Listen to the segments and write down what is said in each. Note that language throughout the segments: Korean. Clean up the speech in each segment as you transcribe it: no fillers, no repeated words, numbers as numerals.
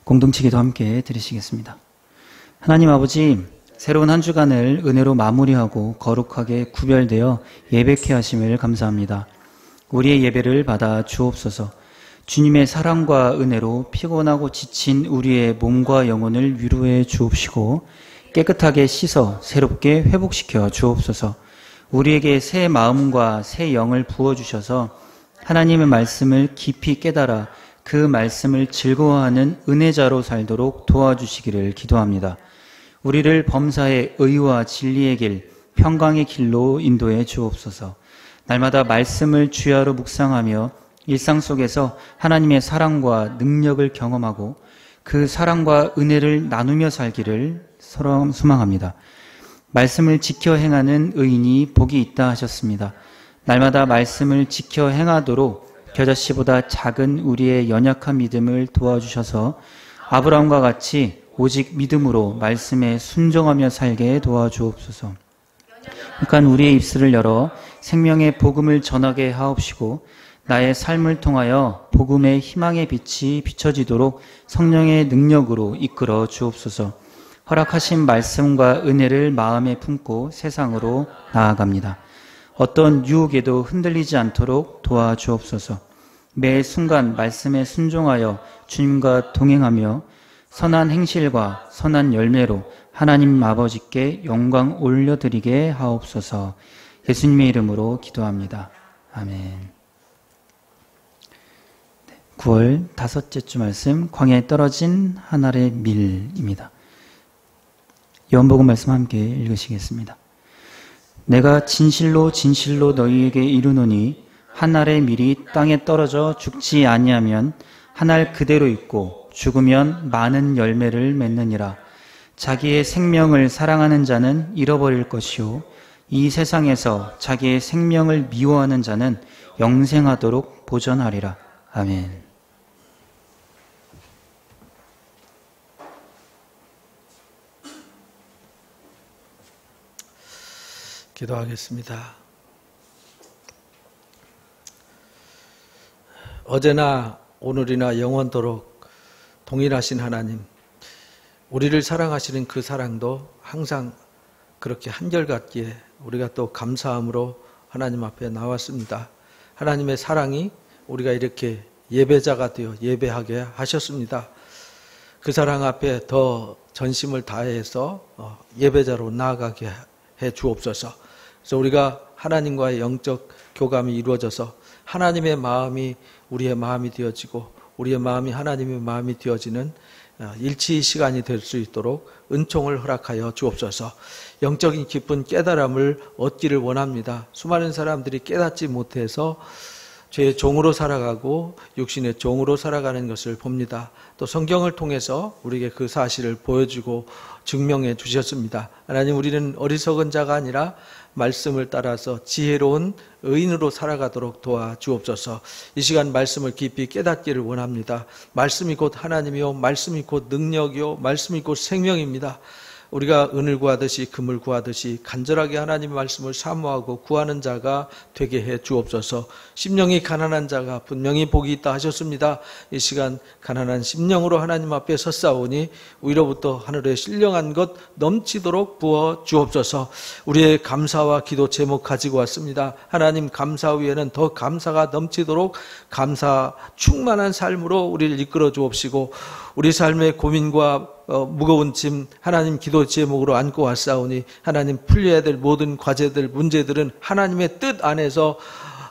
공동체기도 함께 드리시겠습니다. 하나님 아버지, 새로운 한 주간을 은혜로 마무리하고 거룩하게 구별되어 예배케 하심을 감사합니다. 우리의 예배를 받아 주옵소서. 주님의 사랑과 은혜로 피곤하고 지친 우리의 몸과 영혼을 위로해 주옵시고 깨끗하게 씻어 새롭게 회복시켜 주옵소서. 우리에게 새 마음과 새 영을 부어주셔서 하나님의 말씀을 깊이 깨달아 그 말씀을 즐거워하는 은혜자로 살도록 도와주시기를 기도합니다. 우리를 범사의 의와 진리의 길, 평강의 길로 인도해 주옵소서. 날마다 말씀을 주야로 묵상하며 일상 속에서 하나님의 사랑과 능력을 경험하고 그 사랑과 은혜를 나누며 살기를 서로 소망합니다. 말씀을 지켜 행하는 의인이 복이 있다 하셨습니다. 날마다 말씀을 지켜 행하도록 겨자씨보다 작은 우리의 연약한 믿음을 도와주셔서 아브라함과 같이 오직 믿음으로 말씀에 순종하며 살게 도와주옵소서. 그러니까 우리의 입술을 열어 생명의 복음을 전하게 하옵시고 나의 삶을 통하여 복음의 희망의 빛이 비춰지도록 성령의 능력으로 이끌어 주옵소서. 허락하신 말씀과 은혜를 마음에 품고 세상으로 나아갑니다. 어떤 유혹에도 흔들리지 않도록 도와주옵소서. 매 순간 말씀에 순종하여 주님과 동행하며 선한 행실과 선한 열매로 하나님 아버지께 영광 올려드리게 하옵소서. 예수님의 이름으로 기도합니다. 아멘. 9월 다섯째 주 말씀, 광야에 떨어진 한 알의 밀입니다. 요한복음 말씀 함께 읽으시겠습니다. 내가 진실로 진실로 너희에게 이르노니 한 알의 밀이 땅에 떨어져 죽지 아니하면 한 알 그대로 있고 죽으면 많은 열매를 맺느니라. 자기의 생명을 사랑하는 자는 잃어버릴 것이요 이 세상에서 자기의 생명을 미워하는 자는 영생하도록 보전하리라. 아멘. 기도하겠습니다. 어제나 오늘이나 영원토록 동일하신 하나님, 우리를 사랑하시는 그 사랑도 항상 그렇게 한결같기에 우리가 또 감사함으로 하나님 앞에 나왔습니다. 하나님의 사랑이 우리가 이렇게 예배자가 되어 예배하게 하셨습니다. 그 사랑 앞에 더 전심을 다해서 예배자로 나아가게 해 주옵소서. 그래서 우리가 하나님과의 영적 교감이 이루어져서 하나님의 마음이 우리의 마음이 되어지고 우리의 마음이 하나님의 마음이 되어지는 일치 시간이 될 수 있도록 은총을 허락하여 주옵소서. 영적인 깊은 깨달음을 얻기를 원합니다. 수많은 사람들이 깨닫지 못해서 죄의 종으로 살아가고 육신의 종으로 살아가는 것을 봅니다. 또 성경을 통해서 우리에게 그 사실을 보여주고 증명해 주셨습니다. 하나님, 우리는 어리석은 자가 아니라 말씀을 따라서 지혜로운 의인으로 살아가도록 도와주옵소서. 이 시간 말씀을 깊이 깨닫기를 원합니다. 말씀이 곧 하나님이요 말씀이 곧 능력이요 말씀이 곧 생명입니다. 우리가 은을 구하듯이 금을 구하듯이 간절하게 하나님의 말씀을 사모하고 구하는 자가 되게 해 주옵소서. 심령이 가난한 자가 분명히 복이 있다 하셨습니다. 이 시간 가난한 심령으로 하나님 앞에 섰사오니 위로부터 하늘에 신령한 것 넘치도록 부어 주옵소서. 우리의 감사와 기도 제목 가지고 왔습니다. 하나님, 감사 위에는 더 감사가 넘치도록 감사 충만한 삶으로 우리를 이끌어 주옵시고 우리 삶의 고민과 무거운 짐 하나님 기도 제목으로 안고 왔사오니 하나님, 풀려야 될 모든 과제들 문제들은 하나님의 뜻 안에서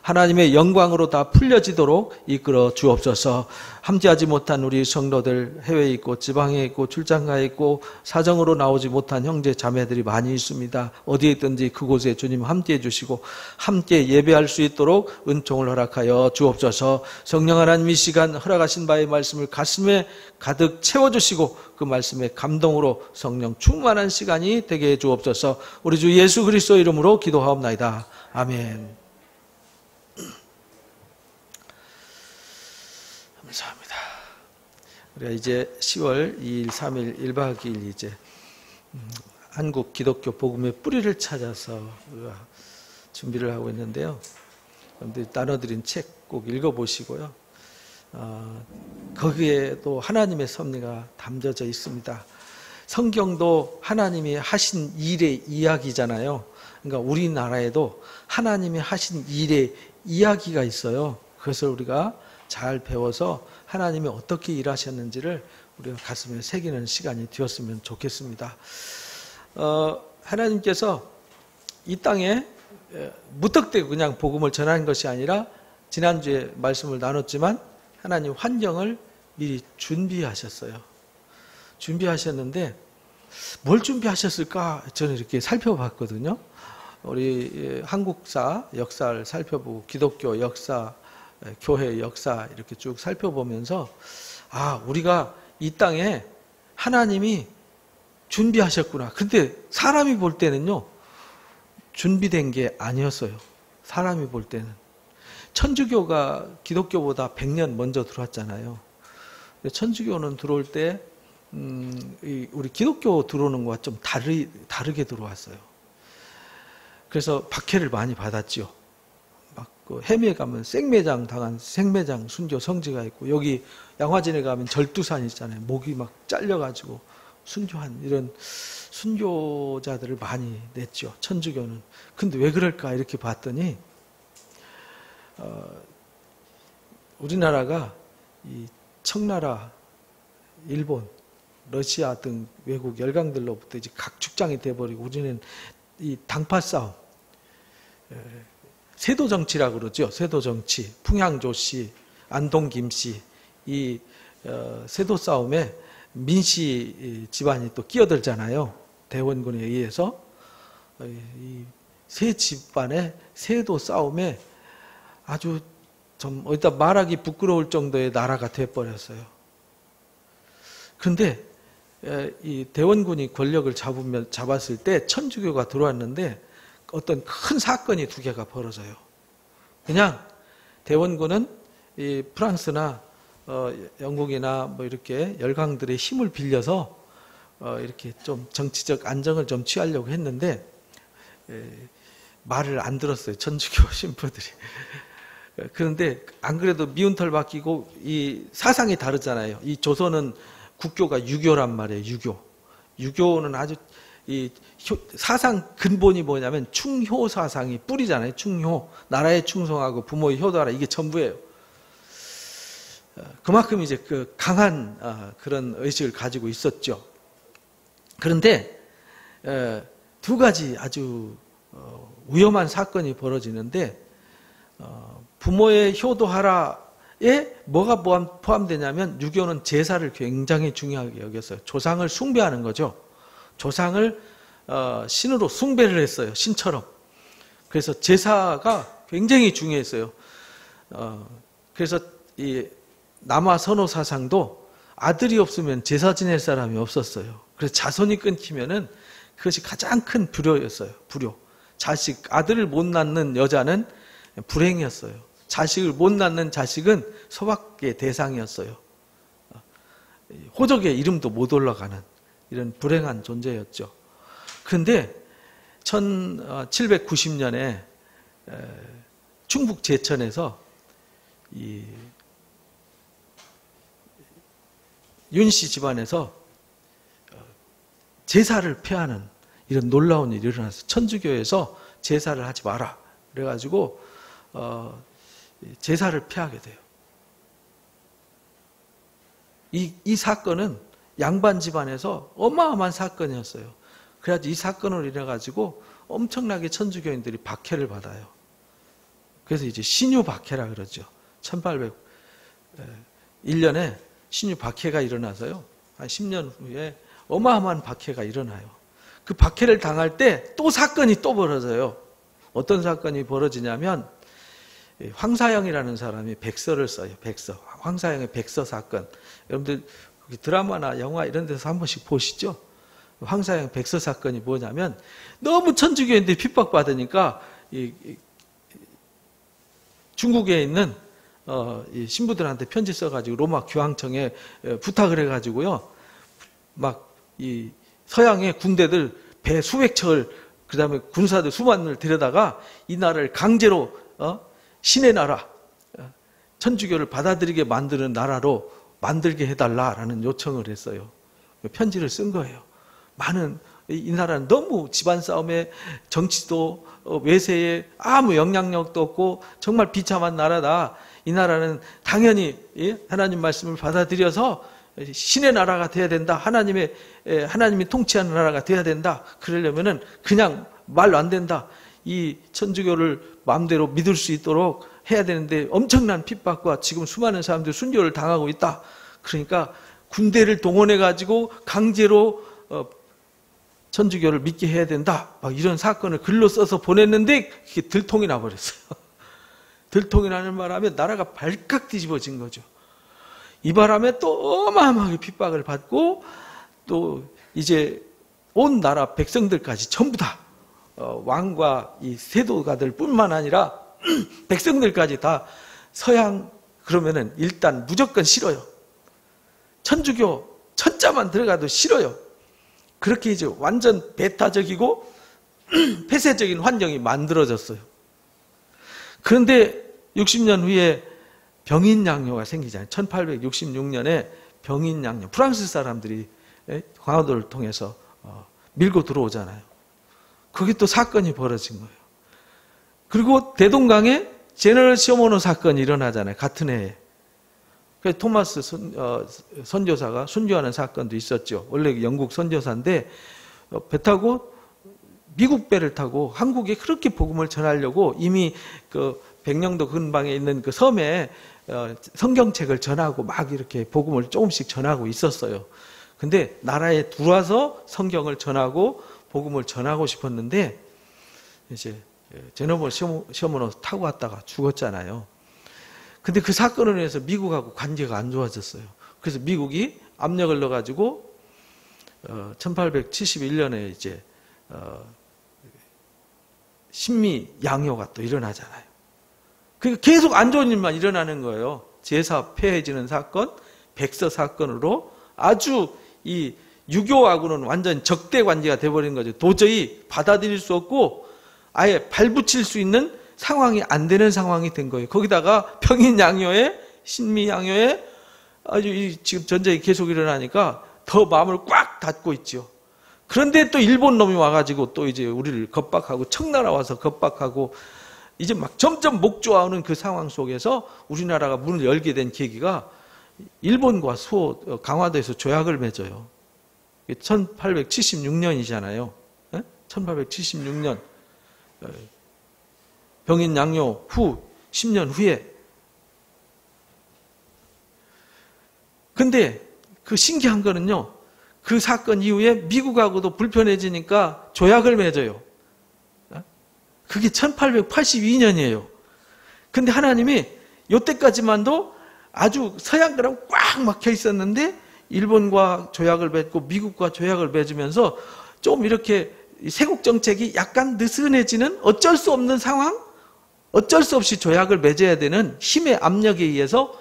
하나님의 영광으로 다 풀려지도록 이끌어 주옵소서. 함께하지 못한 우리 성도들, 해외에 있고 지방에 있고 출장가에 있고 사정으로 나오지 못한 형제 자매들이 많이 있습니다. 어디에 있든지 그곳에 주님 함께해 주시고 함께 예배할 수 있도록 은총을 허락하여 주옵소서. 성령 하나님, 이 시간 허락하신 바의 말씀을 가슴에 가득 채워주시고 그 말씀의 감동으로 성령 충만한 시간이 되게 해 주옵소서. 우리 주 예수 그리스도 이름으로 기도하옵나이다. 아멘. 감사합니다. 우리가 이제 10월 2일, 3일, 1박 2일 이제 한국 기독교 복음의 뿌리를 찾아서 우리가 준비를 하고 있는데요. 여러분들이 나눠드린 책 꼭 읽어보시고요. 거기에도 하나님의 섭리가 담겨져 있습니다. 성경도 하나님이 하신 일의 이야기잖아요. 그러니까 우리나라에도 하나님이 하신 일의 이야기가 있어요. 그것을 우리가 잘 배워서 하나님이 어떻게 일하셨는지를 우리가 가슴에 새기는 시간이 되었으면 좋겠습니다. 하나님께서 이 땅에 무턱대고 그냥 복음을 전하는 것이 아니라 지난주에 말씀을 나눴지만 하나님 환경을 미리 준비하셨어요. 준비하셨는데 뭘 준비하셨을까 저는 이렇게 살펴봤거든요. 우리 한국사 역사를 살펴보고 기독교 역사, 교회 역사 이렇게 쭉 살펴보면서 우리가 이 땅에 하나님이 준비하셨구나. 근데 사람이 볼 때는요, 준비된 게 아니었어요. 사람이 볼 때는. 천주교가 기독교보다 100년 먼저 들어왔잖아요. 천주교는 들어올 때 우리 기독교 들어오는 것과 좀 다르게 들어왔어요. 그래서 박해를 많이 받았지요. 막 해미에 가면 생매장 당한 생매장 순교 성지가 있고, 여기 양화진에 가면 절두산 있잖아요. 목이 막 잘려가지고 순교한 이런 순교자들을 많이 냈죠. 천주교는. 근데 왜 그럴까 이렇게 봤더니 우리나라가 이 청나라, 일본, 러시아 등 외국 열강들로부터 이제 각축장이 돼버리고, 우리는 이 당파 싸움, 세도 정치라고 그러죠. 세도 정치, 풍양조씨, 안동 김씨, 이 세도 싸움에 민씨 집안이 또 끼어들잖아요. 대원군에 의해서 이 세 집안의 세도 싸움에 아주 좀 어디다 말하기 부끄러울 정도의 나라가 돼버렸어요. 그런데 이 대원군이 권력을 잡았을 때 천주교가 들어왔는데 어떤 큰 사건이 두 개가 벌어져요. 그냥 대원군은 이 프랑스나 영국이나 뭐 이렇게 열강들의 힘을 빌려서 이렇게 좀 정치적 안정을 좀 취하려고 했는데 말을 안 들었어요. 천주교 신부들이. 그런데 안 그래도 미운 털 박히고 이 사상이 다르잖아요. 이 조선은 국교가 유교란 말이에요. 유교. 유교는 아주 이 사상 근본이 뭐냐면 충효 사상이 뿌리잖아요. 충효. 나라에 충성하고 부모에 효도하라. 이게 전부예요. 그만큼 이제 그 강한 그런 의식을 가지고 있었죠. 그런데 두 가지 아주 위험한 사건이 벌어지는데, 부모의 효도하라에 뭐가 포함되냐면, 유교는 제사를 굉장히 중요하게 여겼어요. 조상을 숭배하는 거죠. 조상을 신으로 숭배를 했어요. 신처럼. 그래서 제사가 굉장히 중요했어요. 그래서 이 남아 선호 사상도 아들이 없으면 제사 지낼 사람이 없었어요. 그래서 자손이 끊기면은 그것이 가장 큰 불효였어요. 불효. 아들을 못 낳는 여자는 불행이었어요. 자식을 못 낳는 자식은 소박의 대상이었어요. 호적의 이름도 못 올라가는 이런 불행한 존재였죠. 그런데 1790년에 충북 제천에서 이 윤씨 집안에서 제사를 폐하는 이런 놀라운 일이 일어났어요. 천주교에서 제사를 하지 마라. 그래가지고 제사를 폐하게 돼요. 이 사건은 양반 집안에서 어마어마한 사건이었어요. 그래가지고 이 사건으로 인해가지고 엄청나게 천주교인들이 박해를 받아요. 그래서 이제 신유 박해라 그러죠. 1801년에 신유 박해가 일어나서요. 한 10년 후에 어마어마한 박해가 일어나요. 그 박해를 당할 때 또 사건이 또 벌어져요. 어떤 사건이 벌어지냐면, 황사영이라는 사람이 백서를 써요. 백서. 황사영의 백서 사건. 여러분들 드라마나 영화 이런 데서 한 번씩 보시죠. 황사영 백서 사건이 뭐냐면, 너무 천주교인들이 핍박받으니까 중국에 있는 이 신부들한테 편지 써가지고 로마 교황청에 부탁을 해가지고요. 막 이 서양의 군대들 배 수백 척을, 그 다음에 군사들 수만을 데려다가 이 나라를 강제로 신의 나라, 천주교를 받아들이게 만드는 나라로 만들게 해달라라는 요청을 했어요. 편지를 쓴 거예요. 많은 이 나라는 너무 집안 싸움에 정치도 외세에 아무 영향력도 없고 정말 비참한 나라다. 이 나라는 당연히 하나님 말씀을 받아들여서 신의 나라가 돼야 된다. 하나님이 통치하는 나라가 돼야 된다. 그러려면은 그냥 말로 안 된다. 이 천주교를 마음대로 믿을 수 있도록 해야 되는데 엄청난 핍박과 지금 수많은 사람들이 순교를 당하고 있다. 그러니까 군대를 동원해 가지고 강제로 천주교를 믿게 해야 된다. 막 이런 사건을 글로 써서 보냈는데 그게 들통이 나버렸어요. 들통이 나는 바람에 나라가 발칵 뒤집어진 거죠. 이 바람에 또 어마어마하게 핍박을 받고 또 이제 온 나라 백성들까지 전부 다 왕과 이 세도가들 뿐만 아니라 백성들까지 다 서양 그러면은 일단 무조건 싫어요. 천주교 천자만 들어가도 싫어요. 그렇게 이제 완전 배타적이고 폐쇄적인 환경이 만들어졌어요. 그런데 60년 후에 병인양요가 생기잖아요. 1866년에 병인양요. 프랑스 사람들이 광화도를 통해서 밀고 들어오잖아요. 거기 또 사건이 벌어진 거예요. 그리고 대동강에 제너럴 시어모노 사건이 일어나잖아요. 같은 해에. 토마스 선교사가 순교하는 사건도 있었죠. 원래 영국 선교사인데 배 타고 미국 배를 타고 한국에 그렇게 복음을 전하려고 이미 그 백령도 근방에 있는 그 섬에 성경책을 전하고 막 이렇게 복음을 조금씩 전하고 있었어요. 근데 나라에 들어와서 성경을 전하고 복음을 전하고 싶었는데 이제 제너럴 시어모노 타고 왔다가 죽었잖아요. 근데 그 사건을 위해서 미국하고 관계가 안 좋아졌어요. 그래서 미국이 압력을 넣어가지고 1871년에 이제 신미 양요가 또 일어나잖아요. 그러니까 계속 안 좋은 일만 일어나는 거예요. 제사 폐해지는 사건, 백서 사건으로 아주 이 유교하고는 완전 적대 관계가 돼버린 거죠. 도저히 받아들일 수 없고 아예 발붙일 수 있는 상황이 안 되는 상황이 된 거예요. 거기다가 병인양요에 신미양요에 아주 지금 전쟁이 계속 일어나니까 더 마음을 꽉 닫고 있죠. 그런데 또 일본 놈이 와가지고 또 이제 우리를 겁박하고 청나라 와서 겁박하고 이제 막 점점 목조아오는 그 상황 속에서 우리나라가 문을 열게 된 계기가 일본과 강화도에서 조약을 맺어요. 1876년이잖아요. 1876년. 병인양요 후 10년 후에. 근데 그 신기한 거는요. 그 사건 이후에 미국하고도 불편해지니까 조약을 맺어요. 그게 1882년이에요. 근데 하나님이 이때까지만도 아주 서양들하고 꽉 막혀 있었는데 일본과 조약을 맺고 미국과 조약을 맺으면서 좀 이렇게 세국 정책이 약간 느슨해지는 어쩔 수 없는 상황? 어쩔 수 없이 조약을 맺어야 되는 힘의 압력에 의해서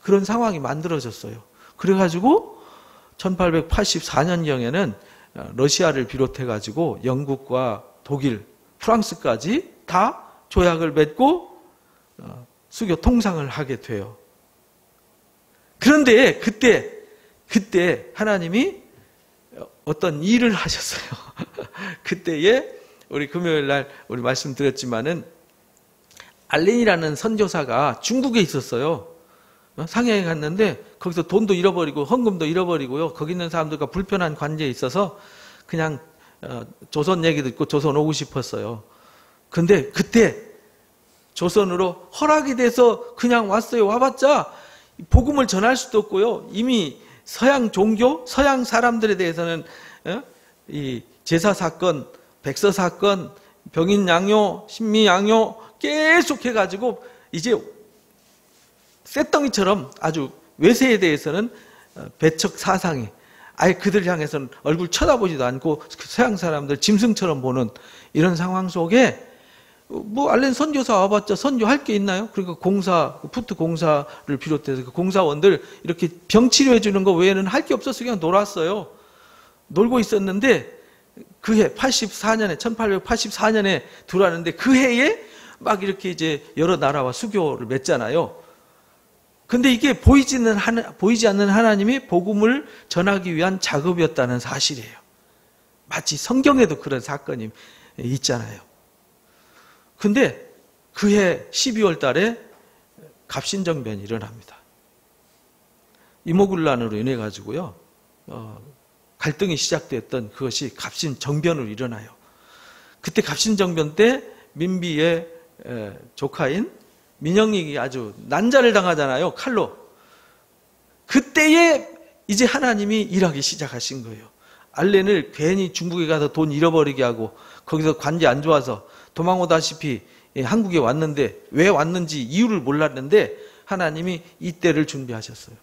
그런 상황이 만들어졌어요. 그래가지고 1884년경에는 러시아를 비롯해가지고 영국과 독일, 프랑스까지 다 조약을 맺고 수교 통상을 하게 돼요. 그런데 그때 하나님이 어떤 일을 하셨어요. 그때에 우리 금요일 날 우리 말씀드렸지만은 알렌이라는 선교사가 중국에 있었어요. 상해에 갔는데 거기서 돈도 잃어버리고 헌금도 잃어버리고요. 거기 있는 사람들과 불편한 관계에 있어서 그냥 조선 얘기 듣고 조선 오고 싶었어요. 근데 그때 조선으로 허락이 돼서 그냥 왔어요. 와봤자 복음을 전할 수도 없고요. 이미 서양 종교, 서양 사람들에 대해서는 이 제사 사건, 백서 사건, 병인 양요, 신미 양요 계속 해가지고 이제 쇳덩이처럼 아주 외세에 대해서는 배척 사상이 아예 그들 향해서는 얼굴 쳐다보지도 않고 서양 사람들 짐승처럼 보는 이런 상황 속에 뭐 알렌 선교사 와봤자 선교할 게 있나요? 그러니까 푸트 공사를 비롯해서 그 공사원들 이렇게 병 치료해 주는 거 외에는 할 게 없어서 그냥 놀았어요. 놀고 있었는데 그 해 1884년에 들어왔는데 그 해에 막 이렇게 이제 여러 나라와 수교를 맺잖아요. 근데 이게 보이지 않는 하나님이 복음을 전하기 위한 작업이었다는 사실이에요. 마치 성경에도 그런 사건이 있잖아요. 근데 그해 12월 달에 갑신정변이 일어납니다. 이모군란으로 인해 가지고요, 갈등이 시작됐던 그것이 갑신정변으로 일어나요. 그때 갑신정변 때 민비의 조카인 민영익이 아주 난자를 당하잖아요, 칼로. 그때에 이제 하나님이 일하기 시작하신 거예요. 알렌을 괜히 중국에 가서 돈 잃어버리게 하고 거기서 관계 안 좋아서 도망오다시피 한국에 왔는데 왜 왔는지 이유를 몰랐는데 하나님이 이때를 준비하셨어요.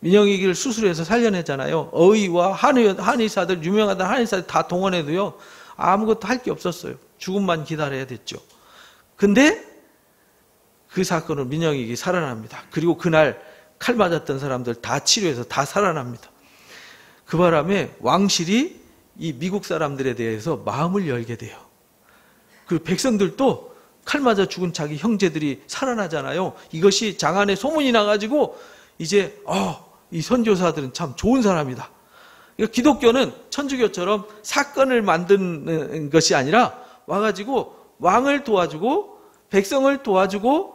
민영익을 수술해서 살려냈잖아요. 어의와 한의사들, 유명하던 한의사들 다 동원해도요, 아무것도 할 게 없었어요. 죽음만 기다려야 됐죠. 근데 그 사건으로 민영익이 살아납니다. 그리고 그날 칼 맞았던 사람들 다 치료해서 다 살아납니다. 그 바람에 왕실이 이 미국 사람들에 대해서 마음을 열게 돼요. 그 백성들도 칼 맞아 죽은 자기 형제들이 살아나잖아요. 이것이 장안에 소문이 나가지고 이제 이 선교사들은 참 좋은 사람이다. 그러니까 기독교는 천주교처럼 사건을 만드는 것이 아니라 와가지고 왕을 도와주고 백성을 도와주고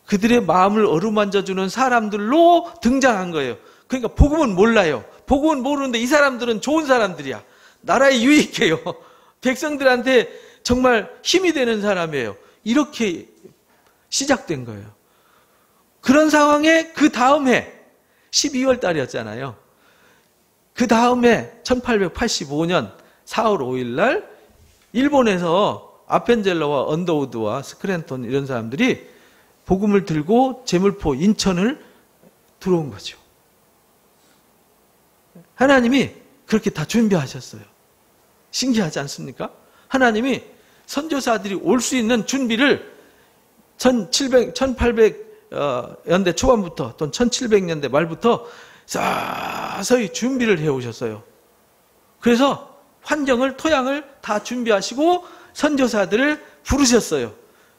그들의 마음을 어루만져주는 사람들로 등장한 거예요. 그러니까 복음은 몰라요. 복음은 모르는데 이 사람들은 좋은 사람들이야. 나라에 유익해요. 백성들한테 정말 힘이 되는 사람이에요. 이렇게 시작된 거예요. 그런 상황에 그 다음 해 12월 달이었잖아요. 그 다음 해 1885년 4월 5일 날 일본에서 아펜젤러와 언더우드와 스크랜턴 이런 사람들이 복음을 들고 제물포 인천을 들어온 거죠. 하나님이 그렇게 다 준비하셨어요. 신기하지 않습니까? 하나님이 선교사들이 올 수 있는 준비를 1800년대 초반부터 또는 1700년대 말부터 서서히 준비를 해오셨어요. 그래서 환경을, 토양을 다 준비하시고 선교사들을 부르셨어요.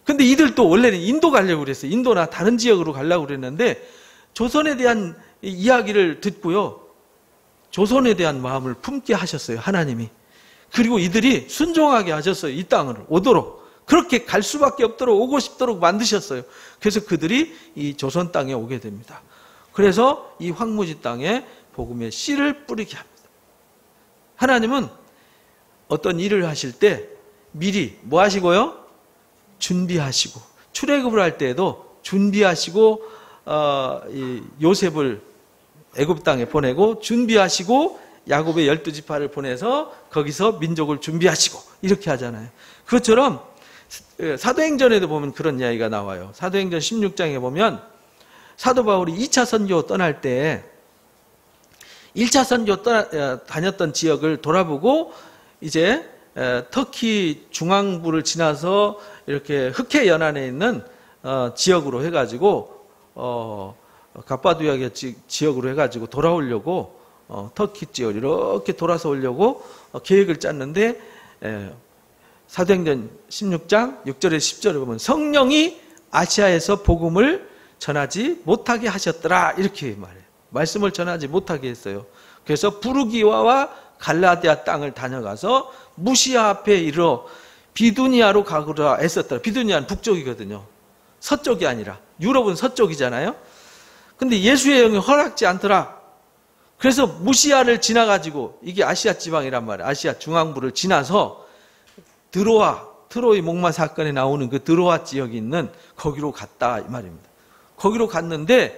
근데 이들도 원래는 인도 가려고 그랬어요. 인도나 다른 지역으로 가려고 그랬는데 조선에 대한 이야기를 듣고요, 조선에 대한 마음을 품게 하셨어요, 하나님이. 그리고 이들이 순종하게 하셨어요. 이 땅으로 오도록. 그렇게 갈 수밖에 없도록, 오고 싶도록 만드셨어요. 그래서 그들이 이 조선 땅에 오게 됩니다. 그래서 이 황무지 땅에 복음의 씨를 뿌리게 합니다. 하나님은 어떤 일을 하실 때 미리 뭐 하시고요? 준비하시고, 출애굽을 할 때에도 준비하시고, 이 요셉을 애굽 땅에 보내고 준비하시고, 야곱의 12지파를 보내서 거기서 민족을 준비하시고 이렇게 하잖아요. 그것처럼 사도행전에도 보면 그런 이야기가 나와요. 사도행전 16장에 보면 사도 바울이 2차 선교 떠날 때 1차 선교 다녔던 지역을 돌아보고 이제 터키 중앙부를 지나서 이렇게 흑해 연안에 있는 지역으로 해가지고 갑바두야 지역으로 해가지고 돌아오려고 터키 지역 이렇게 돌아서 오려고 계획을 짰는데 사도행전 16장 6절에 10절에 보면 성령이 아시아에서 복음을 전하지 못하게 하셨더라 이렇게 말해요. 말씀을 전하지 못하게 했어요. 그래서 부르기와와 갈라디아 땅을 다녀가서 무시아 앞에 이르러 비두니아로 가고자 했었더라. 비두니아는 북쪽이거든요. 서쪽이 아니라. 유럽은 서쪽이잖아요. 근데 예수의 영이 허락지 않더라. 그래서 무시아를 지나가지고, 이게 아시아 지방이란 말이에요. 아시아 중앙부를 지나서 트로이 목마 사건에 나오는 그 드로아 지역이 있는 거기로 갔다 이 말입니다. 거기로 갔는데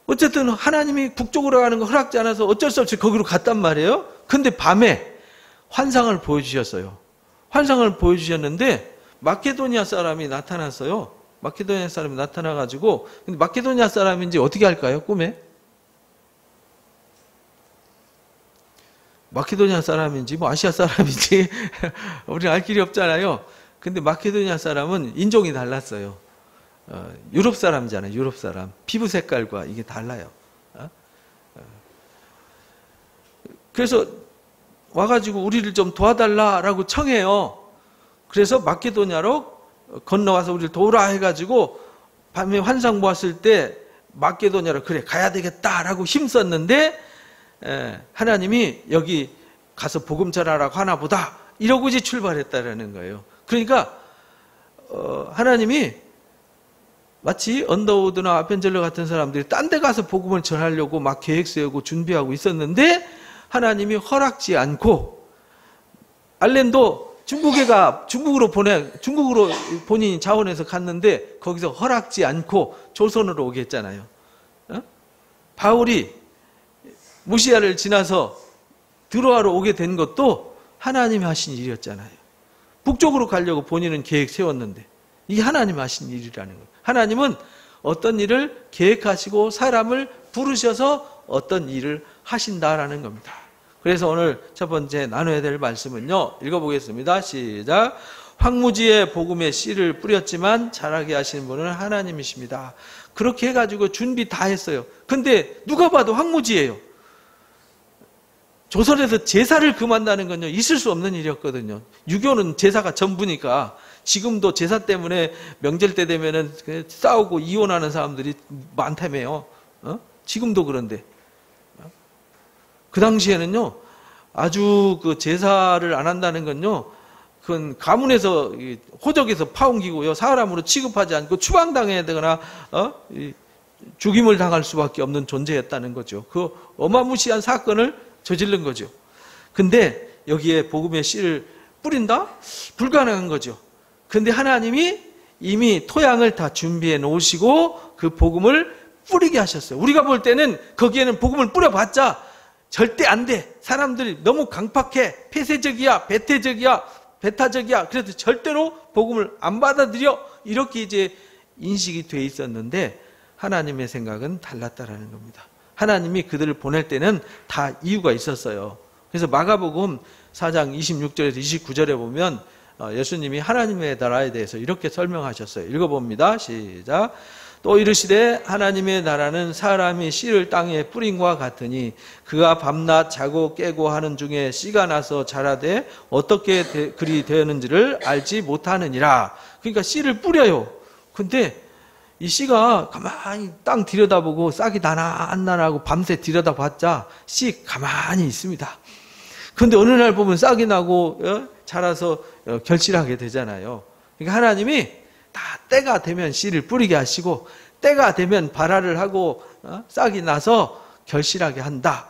어쨌든 하나님이 북쪽으로 가는 거 허락지 않아서 어쩔 수 없이 거기로 갔단 말이에요. 근데 밤에 환상을 보여주셨어요. 환상을 보여주셨는데 마케도니아 사람이 나타났어요. 마케도니아 사람이 나타나가지고, 근데 마케도니아 사람인지 어떻게 할까요? 꿈에? 마케도니아 사람인지 뭐 아시아 사람인지 우리는 알 길이 없잖아요. 근데 마케도니아 사람은 인종이 달랐어요. 유럽 사람이잖아요. 유럽 사람. 피부 색깔과 이게 달라요. 그래서 와가지고 우리를 좀 도와달라라고 청해요. 그래서 마케도니아로 건너와서 우리를 도우라 해가지고 밤에 환상 보았을 때 마게도냐로 그래 가야 되겠다라고 힘썼는데 하나님이 여기 가서 복음 전하라고 하나 보다 이러고 이제 출발했다라는 거예요. 그러니까 하나님이 마치 언더우드나 아펜젤러 같은 사람들이 딴 데 가서 복음을 전하려고 막 계획 세우고 준비하고 있었는데 하나님이 허락지 않고 알렌도 중국으로 본인이 자원해서 갔는데 거기서 허락지 않고 조선으로 오게 했잖아요. 바울이 무시아를 지나서 드로아로 오게 된 것도 하나님이 하신 일이었잖아요. 북쪽으로 가려고 본인은 계획 세웠는데 이게 하나님이 하신 일이라는 거예요. 하나님은 어떤 일을 계획하시고 사람을 부르셔서 어떤 일을 하신다라는 겁니다. 그래서 오늘 첫 번째 나눠야 될 말씀은요. 읽어보겠습니다. 시작. 황무지에 복음의 씨를 뿌렸지만 자라게 하시는 분은 하나님이십니다. 그렇게 해가지고 준비 다 했어요. 근데 누가 봐도 황무지예요. 조선에서 제사를 금한다는 건요. 있을 수 없는 일이었거든요. 유교는 제사가 전부니까 지금도 제사 때문에 명절 때 되면은 싸우고 이혼하는 사람들이 많다며요. 지금도 그런데. 그 당시에는요, 아주 그 제사를 안 한다는 건요, 그건 가문에서, 호적에서 파옮기고요, 사람으로 취급하지 않고 추방당해야 되거나, 죽임을 당할 수밖에 없는 존재였다는 거죠. 그 어마무시한 사건을 저지른 거죠. 근데 여기에 복음의 씨를 뿌린다? 불가능한 거죠. 근데 하나님이 이미 토양을 다 준비해 놓으시고 그 복음을 뿌리게 하셨어요. 우리가 볼 때는 거기에는 복음을 뿌려봤자 절대 안 돼. 사람들이 너무 강팍해. 폐쇄적이야. 배타적이야. 그래서 절대로 복음을 안 받아들여. 이렇게 이제 인식이 돼 있었는데 하나님의 생각은 달랐다라는 겁니다. 하나님이 그들을 보낼 때는 다 이유가 있었어요. 그래서 마가복음 4장 26절에서 29절에 보면 예수님이 하나님의 나라에 대해서 이렇게 설명하셨어요. 읽어봅니다. 시작. 또 이르시되 하나님의 나라는 사람이 씨를 땅에 뿌린 것과 같으니 그가 밤낮 자고 깨고 하는 중에 씨가 나서 자라되 어떻게 그리 되었는지를 알지 못하느니라. 그러니까 씨를 뿌려요. 근데 이 씨가 가만히 땅 들여다보고 싹이 나나 안 나나고 밤새 들여다봤자 씨 가만히 있습니다. 근데 어느 날 보면 싹이 나고 자라서 결실하게 되잖아요. 그러니까 하나님이 다 때가 되면 씨를 뿌리게 하시고 때가 되면 발화를 하고 싹이 나서 결실하게 한다.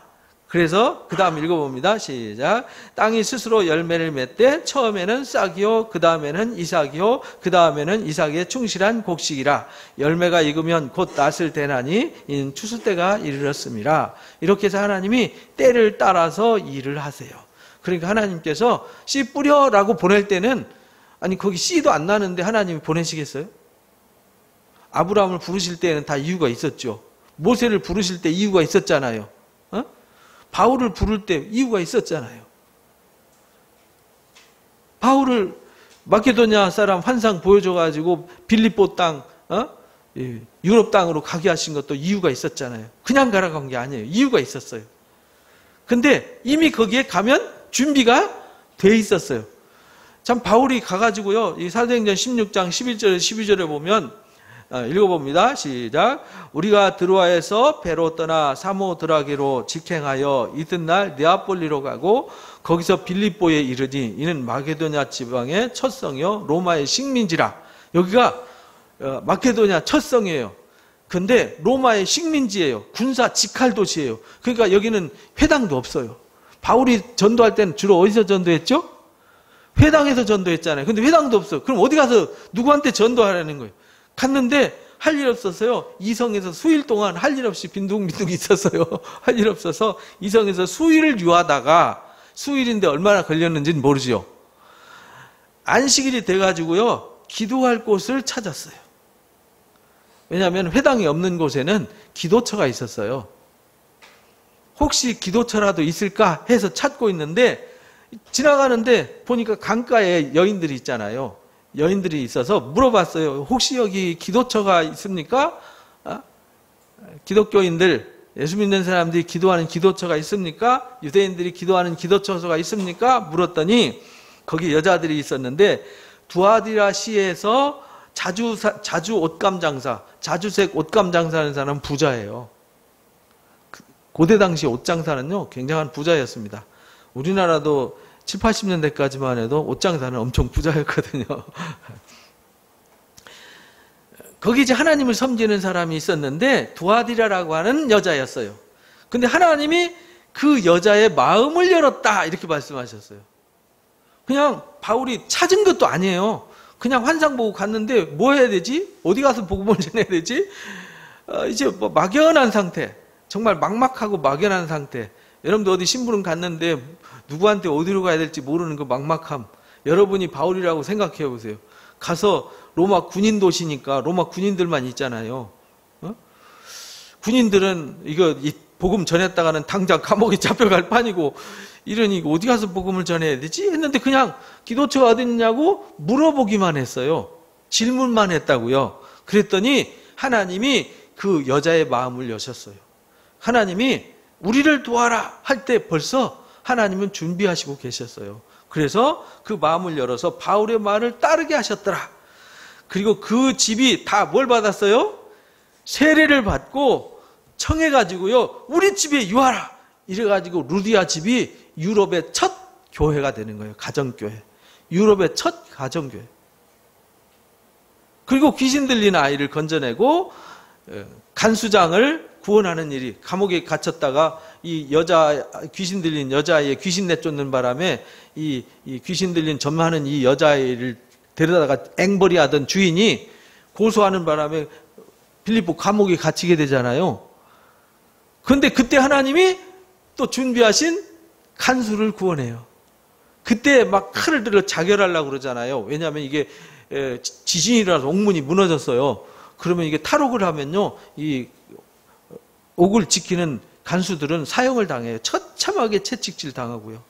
그래서 그 다음 읽어봅니다. 시작. 땅이 스스로 열매를 맺되 처음에는 싹이요 그 다음에는 이삭이요 그 다음에는 이삭의 충실한 곡식이라. 열매가 익으면 곧 낫을 대나니 이는 추수 때가 이르렀습니다. 이렇게 해서 하나님이 때를 따라서 일을 하세요. 그러니까 하나님께서 씨 뿌려라고 보낼 때는 아니 거기 씨도 안 나는데 하나님이 보내시겠어요? 아브라함을 부르실 때는 다 이유가 있었죠. 모세를 부르실 때 이유가 있었잖아요. 바울을 부를 때 이유가 있었잖아요. 바울을 마케도냐 사람 환상 보여줘가지고 빌립보 땅, 유럽 땅으로 가게 하신 것도 이유가 있었잖아요. 그냥 가라고 한 게 아니에요. 이유가 있었어요. 근데 이미 거기에 가면 준비가 돼 있었어요. 참 바울이 가가지고요. 이 사도행전 16장 11절에 12절에 보면 읽어봅니다. 시작. 우리가 드로아에서 배로 떠나 사모드라게로 직행하여 이튿날 네아폴리로 가고 거기서 빌립보에 이르니 이는 마게도냐 지방의 첫 성이요 로마의 식민지라. 여기가 마케도냐 첫 성이에요. 근데 로마의 식민지예요. 군사 직할 도시예요. 그러니까 여기는 회당도 없어요. 바울이 전도할 때는 주로 어디서 전도했죠? 회당에서 전도했잖아요. 근데 회당도 없어요. 그럼 어디 가서 누구한테 전도하라는 거예요? 갔는데 할 일 없어서요. 이성에서 수일 동안 할 일 없이 빈둥빈둥 있었어요. 할 일 없어서 이성에서 수일을 유하다가 수일인데 얼마나 걸렸는지는 모르죠. 안식일이 돼가지고요. 기도할 곳을 찾았어요. 왜냐하면 회당이 없는 곳에는 기도처가 있었어요. 혹시 기도처라도 있을까 해서 찾고 있는데 지나가는데 보니까 강가에 여인들이 있잖아요. 여인들이 있어서 물어봤어요. 혹시 여기 기도처가 있습니까? 기독교인들, 예수 믿는 사람들이 기도하는 기도처가 있습니까? 유대인들이 기도하는 기도처가 있습니까? 물었더니 거기 여자들이 있었는데 두아디라 시에서 자주 옷감 장사, 자주색 옷감 장사하는 사람은 부자예요. 고대 당시 옷 장사는요, 굉장한 부자였습니다. 우리나라도 7, 80년대까지만 해도 옷 장사는 엄청 부자였거든요. 거기 이제 하나님을 섬기는 사람이 있었는데 두아디라라고 하는 여자였어요. 근데 하나님이 그 여자의 마음을 열었다 이렇게 말씀하셨어요. 그냥 바울이 찾은 것도 아니에요. 그냥 환상 보고 갔는데 뭐 해야 되지? 어디 가서 복음을 전해야 되지? 이제 뭐 막연한 상태, 정말 막막하고 막연한 상태. 여러분도 어디 심부름 갔는데 누구한테 어디로 가야 될지 모르는 그 막막함. 여러분이 바울이라고 생각해 보세요. 가서 로마 군인 도시니까 로마 군인들만 있잖아요. 군인들은 이 복음 전했다가는 당장 감옥에 잡혀갈 판이고, 이러니 어디 가서 복음을 전해야 되지? 했는데 그냥 기도처가 어디 있냐고 물어보기만 했어요. 질문만 했다고요. 그랬더니 하나님이 그 여자의 마음을 여셨어요. 하나님이 우리를 도와라 할 때 벌써 하나님은 준비하시고 계셨어요. 그래서 그 마음을 열어서 바울의 말을 따르게 하셨더라. 그리고 그 집이 다 뭘 받았어요? 세례를 받고 청해가지고요, 우리 집에 유하라 이래가지고 루디아 집이 유럽의 첫 교회가 되는 거예요. 가정교회. 유럽의 첫 가정교회. 그리고 귀신 들린 아이를 건져내고 간수장을 구원하는 일이, 감옥에 갇혔다가 이 귀신 들린 여자아이의 귀신 내쫓는 바람에 이 귀신 들린 점하는 이 여자아이를 데려다가 앵벌이 하던 주인이 고소하는 바람에 빌립보 감옥에 갇히게 되잖아요. 그런데 그때 하나님이 또 준비하신 간수를 구원해요. 그때 막 칼을 들어 자결하려고 그러잖아요. 왜냐하면 이게 지진이라서 옥문이 무너졌어요. 그러면 이게 탈옥을 하면요, 이 옥을 지키는 간수들은 사형을 당해요. 처참하게 채찍질 당하고요.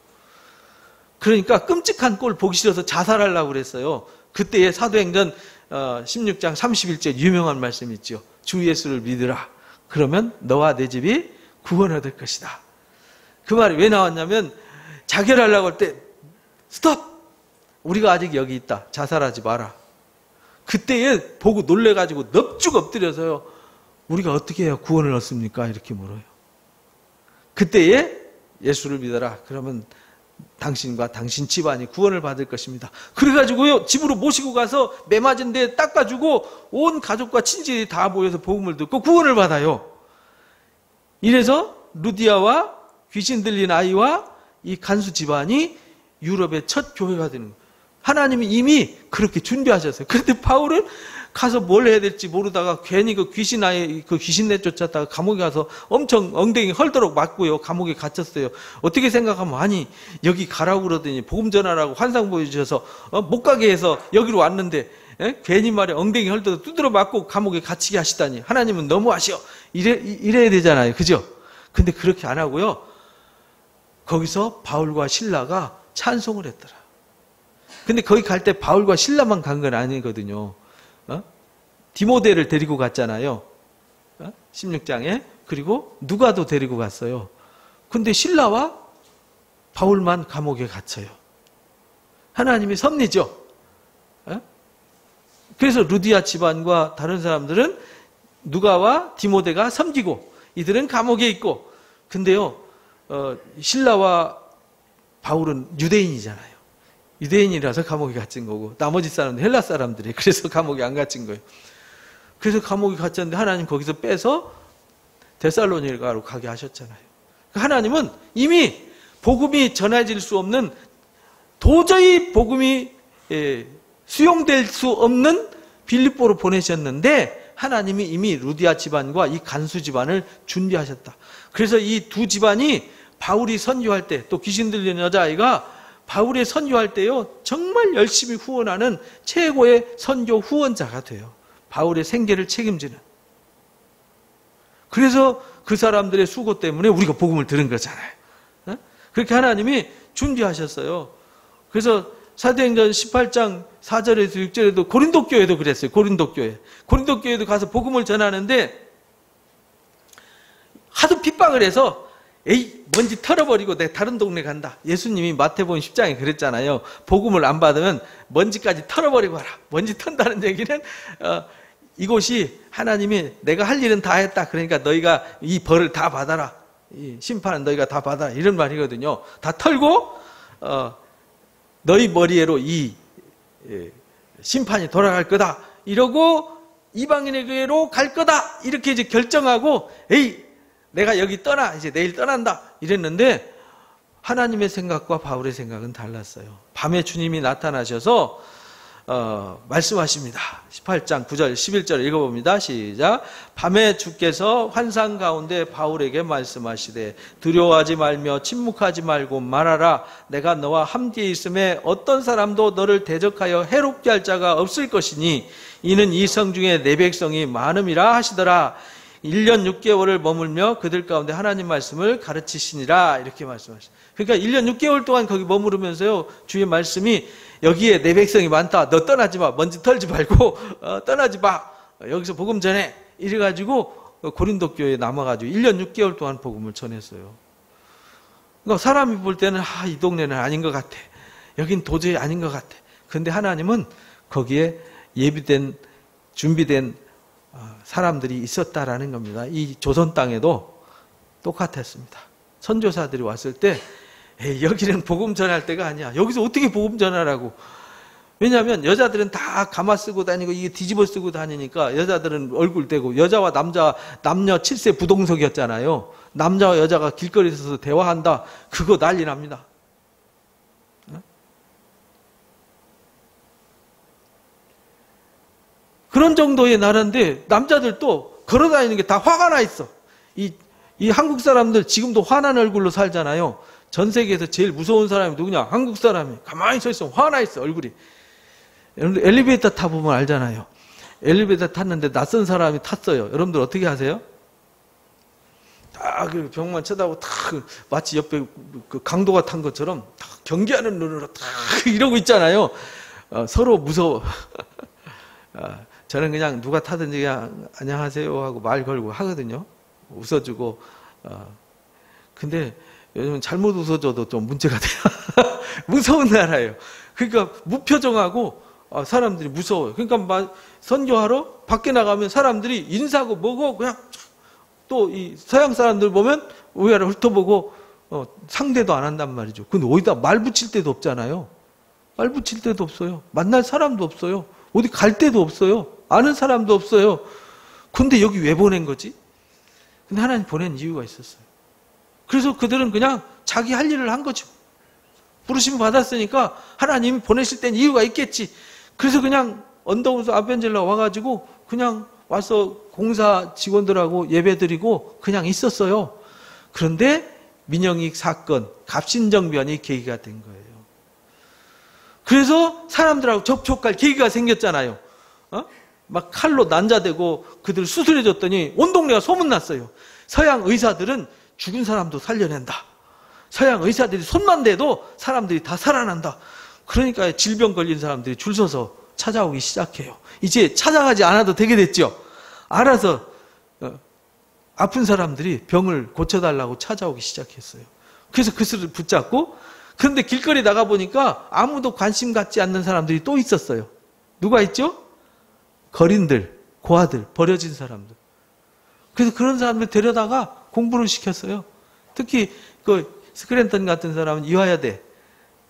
그러니까 끔찍한 꼴 보기 싫어서 자살하려고 그랬어요. 그때의 사도행전 16장 31절 유명한 말씀이 있죠. 주 예수를 믿으라. 그러면 너와 내 집이 구원 얻을 것이다. 그 말이 왜 나왔냐면, 자결하려고 할 때 스톱! 우리가 아직 여기 있다. 자살하지 마라. 그때에 보고 놀래가지고 넙죽 엎드려서요, 우리가 어떻게 해야 구원을 얻습니까? 이렇게 물어요. 그때에 예수를 믿어라. 그러면 당신과 당신 집안이 구원을 받을 것입니다. 그래가지고요, 집으로 모시고 가서 매 맞은 데 닦아주고 온 가족과 친지들이 다 모여서 복음을 듣고 구원을 받아요. 이래서 루디아와 귀신 들린 아이와 이 간수 집안이 유럽의 첫 교회가 되는 거예요. 하나님이 이미 그렇게 준비하셨어요. 그런데 바울은 가서 뭘 해야 될지 모르다가 괜히 그 귀신 내쫓았다가 감옥에 가서 엄청 엉덩이 헐도록 맞고요, 감옥에 갇혔어요. 어떻게 생각하면, 아니 여기 가라고 그러더니 복음 전하라고 환상 보여주셔서 못 가게 해서 여기로 왔는데 괜히 말에 엉덩이 헐도록 두드려 맞고 감옥에 갇히게 하시다니 하나님은 너무하셔. 이래야 되잖아요, 그죠? 근데 그렇게 안 하고요, 거기서 바울과 신라가 찬송을 했더라. 근데 거기 갈 때 바울과 신라만 간 건 아니거든요. 디모데를 데리고 갔잖아요. 16장에. 그리고 누가도 데리고 갔어요. 근데 신라와 바울만 감옥에 갇혀요. 하나님의 섭리죠. 그래서 루디아 집안과 다른 사람들은 누가와 디모데가 섬기고, 이들은 감옥에 있고, 근데요, 신라와 바울은 유대인이잖아요. 유대인이라서 감옥에 갇힌 거고, 나머지 사람들 헬라 사람들이 그래서 감옥에 안 갇힌 거예요. 그래서 감옥에 갇혔는데 하나님 거기서 빼서 데살로니가로 가게 하셨잖아요. 하나님은 이미 복음이 전해질 수 없는, 도저히 복음이 수용될 수 없는 빌립보로 보내셨는데, 하나님이 이미 루디아 집안과 이 간수 집안을 준비하셨다. 그래서 이 두 집안이 바울이 선교할 때, 또 귀신 들린 여자아이가 바울의 선교할 때요, 정말 열심히 후원하는 최고의 선교 후원자가 돼요. 바울의 생계를 책임지는. 그래서 그 사람들의 수고 때문에 우리가 복음을 들은 거잖아요. 그렇게 하나님이 준비하셨어요. 그래서 사도행전 18장 4절에서 6절에도 고린도 교회도 그랬어요. 고린도 교회도 가서 복음을 전하는데 하도 핍박을 해서 에이 먼지 털어버리고 내가 다른 동네 간다. 예수님이 마태복음 10장에 그랬잖아요. 복음을 안 받으면 먼지까지 털어버리고 와라. 먼지 턴다는 얘기는 이곳이 하나님이 내가 할 일은 다 했다. 그러니까 너희가 이 벌을 다 받아라. 이 심판은 너희가 다 받아라. 이런 말이거든요. 다 털고 너희 머리에로 이 심판이 돌아갈 거다. 이러고 이방인에게로 갈 거다. 이렇게 이제 결정하고 에이 내가 여기 떠나. 이제 내일 떠난다. 이랬는데 하나님의 생각과 바울의 생각은 달랐어요. 밤에 주님이 나타나셔서 말씀하십니다. 18장 9절 11절 읽어봅니다. 시작. 밤에 주께서 환상 가운데 바울에게 말씀하시되 두려워하지 말며 침묵하지 말고 말하라. 내가 너와 함께 있음에 어떤 사람도 너를 대적하여 해롭게 할 자가 없을 것이니 이는 이 성 중에 내 백성이 많음이라 하시더라. 1년 6개월을 머물며 그들 가운데 하나님 말씀을 가르치시니라. 이렇게 말씀하셨어요. 그러니까 1년 6개월 동안 거기 머무르면서요, 주의 말씀이 여기에 내 백성이 많다. 너 떠나지 마. 먼지 털지 말고 떠나지 마. 여기서 복음 전해. 이래가지고 고린도 교회에 남아가지고 1년 6개월 동안 복음을 전했어요. 그러니까 사람이 볼 때는 이 동네는 아닌 것 같아. 여긴 도저히 아닌 것 같아. 그런데 하나님은 거기에 예비된 준비된 사람들이 있었다라는 겁니다. 이 조선 땅에도 똑같았습니다. 선교사들이 왔을 때 여기는 복음 전할 때가 아니야. 여기서 어떻게 복음 전하라고. 왜냐하면 여자들은 다 가마 쓰고 다니고 이게 뒤집어 쓰고 다니니까 여자들은 얼굴 대고 여자와 남녀 7세 부동석이었잖아요. 남자와 여자가 길거리에 서서 대화한다. 그거 난리 납니다. 그런 정도의 나라인데 남자들도 걸어다니는 게 다 화가 나 있어. 이 한국 사람들 지금도 화난 얼굴로 살잖아요. 전 세계에서 제일 무서운 사람이 누구냐? 한국 사람이. 가만히 서 있으면 화나 있어, 얼굴이. 여러분들 엘리베이터 타보면 알잖아요. 엘리베이터 탔는데 낯선 사람이 탔어요. 여러분들 어떻게 하세요? 딱 벽만 쳐다보고 탁 마치 옆에 그 강도가 탄 것처럼 탁 경계하는 눈으로 탁 이러고 있잖아요. 서로 무서워. 저는 그냥 누가 타든지 그냥 안녕하세요 하고 말 걸고 하거든요. 웃어주고. 근데 요즘은 잘못 웃어줘도 좀 문제가 돼요. 무서운 나라예요. 그러니까 무표정하고 사람들이 무서워요. 그러니까 막 선교하러 밖에 나가면 사람들이 인사하고 뭐고 그냥 또 이 서양 사람들 보면 위아래 훑어보고 상대도 안 한단 말이죠. 근데 어디다 말 붙일 데도 없잖아요. 말 붙일 데도 없어요. 만날 사람도 없어요. 어디 갈 데도 없어요. 아는 사람도 없어요. 근데 여기 왜 보낸 거지? 근데 하나님 보낸 이유가 있었어요. 그래서 그들은 그냥 자기 할 일을 한 거죠. 부르심 받았으니까 하나님이 보내실 땐 이유가 있겠지. 그래서 그냥 언더우드 아벤젤라 와가지고 그냥 와서 공사 직원들하고 예배드리고 그냥 있었어요. 그런데 민영익 사건, 갑신정변이 계기가 된 거예요. 그래서 사람들하고 접촉할 계기가 생겼잖아요. 막 칼로 난자대고 그들 수술해줬더니 온 동네가 소문났어요. 서양 의사들은 죽은 사람도 살려낸다. 서양 의사들이 손만 대도 사람들이 다 살아난다. 그러니까 질병 걸린 사람들이 줄 서서 찾아오기 시작해요. 이제 찾아가지 않아도 되게 됐죠. 알아서 아픈 사람들이 병을 고쳐달라고 찾아오기 시작했어요. 그래서 그것을 붙잡고, 그런데 길거리 나가보니까 아무도 관심 갖지 않는 사람들이 또 있었어요. 누가 있죠? 거린들, 고아들, 버려진 사람들. 그래서 그런 사람들 데려다가 공부를 시켰어요. 특히 그 스크랜턴 같은 사람은 이화여대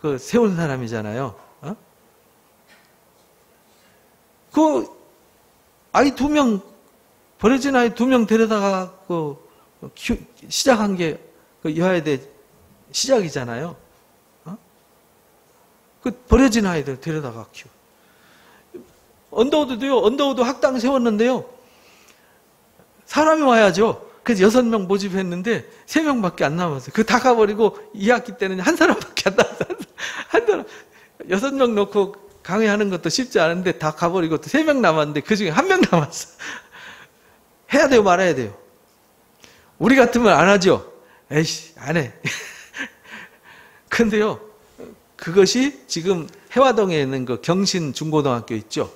그 세운 사람이잖아요. 그 아이 2명, 버려진 아이 2명 데려다가 시작한 게 그 이화여대 시작이잖아요. 그 버려진 아이들 데려다가 키워. 언더우드도요. 언더우드 학당 세웠는데요. 사람이 와야죠. 그래서 6명 모집했는데 3명밖에 안 남았어요. 그 다 가버리고 2학기 때는 한 사람밖에 안 남았어요. 한 사람. 6명 놓고 강의하는 것도 쉽지 않은데 다 가버리고 또 3명 남았는데 그 중에 1명 남았어. 해야 돼요, 말아야 돼요. 우리 같으면 안 하죠. 에이씨, 안 해. 근데요, 그것이 지금 해화동에 있는 그 경신 중고등학교 있죠.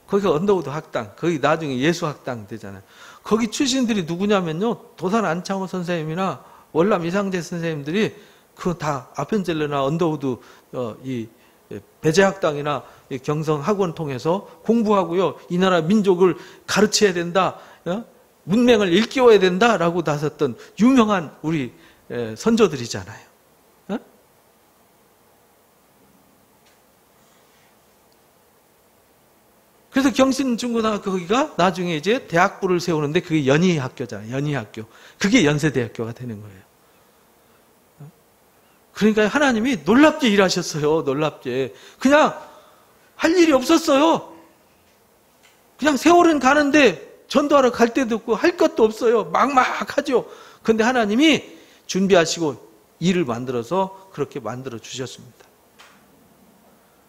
거기가 언더우드 학당, 거기 나중에 예수 학당 되잖아요. 거기 출신들이 누구냐면요, 도산 안창호 선생님이나 월남 이상재 선생님들이 그 다 아펜젤러나 언더우드 이 배제학당이나 경성학원 통해서 공부하고요. 이 나라 민족을 가르쳐야 된다. 문맹을 일깨워야 된다라고 나섰던 유명한 우리 선조들이잖아요. 그래서 경신중고등학교 거기가 나중에 이제 대학부를 세우는데 그게 연희학교잖아요. 연희학교. 그게 연세대학교가 되는 거예요. 그러니까 하나님이 놀랍게 일하셨어요. 놀랍게. 그냥 할 일이 없었어요. 그냥 세월은 가는데 전도하러 갈 데도 없고 할 것도 없어요. 막막하죠. 그런데 하나님이 준비하시고 일을 만들어서 그렇게 만들어 주셨습니다.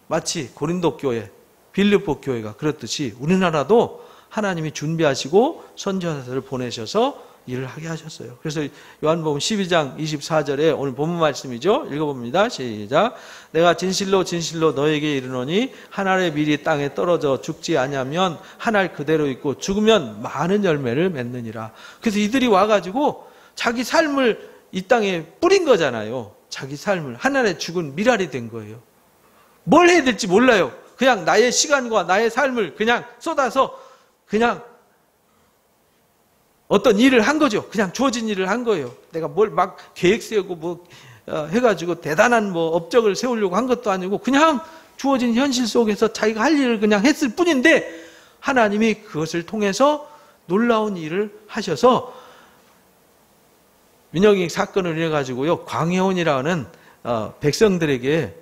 마치 고린도 교회, 빌립보 교회가 그렇듯이 우리나라도 하나님이 준비하시고 선지자들을 보내셔서 일을 하게 하셨어요. 그래서 요한복음 12장 24절에 오늘 본문 말씀이죠. 읽어봅니다. 시작. 내가 진실로 진실로 너에게 이르노니 한 알의 밀이 땅에 떨어져 죽지 아니하면 한 알 그대로 있고 죽으면 많은 열매를 맺느니라. 그래서 이들이 와가지고 자기 삶을 이 땅에 뿌린 거잖아요. 자기 삶을 한 알의 죽은 밀알이 된 거예요. 뭘 해야 될지 몰라요. 그냥 나의 시간과 나의 삶을 그냥 쏟아서 그냥 어떤 일을 한 거죠. 그냥 주어진 일을 한 거예요. 내가 뭘 막 계획 세우고 뭐 해가지고 대단한 뭐 업적을 세우려고 한 것도 아니고 그냥 주어진 현실 속에서 자기가 할 일을 그냥 했을 뿐인데 하나님이 그것을 통해서 놀라운 일을 하셔서 민영익 사건을 인해 가지고요 광해원이라는 백성들에게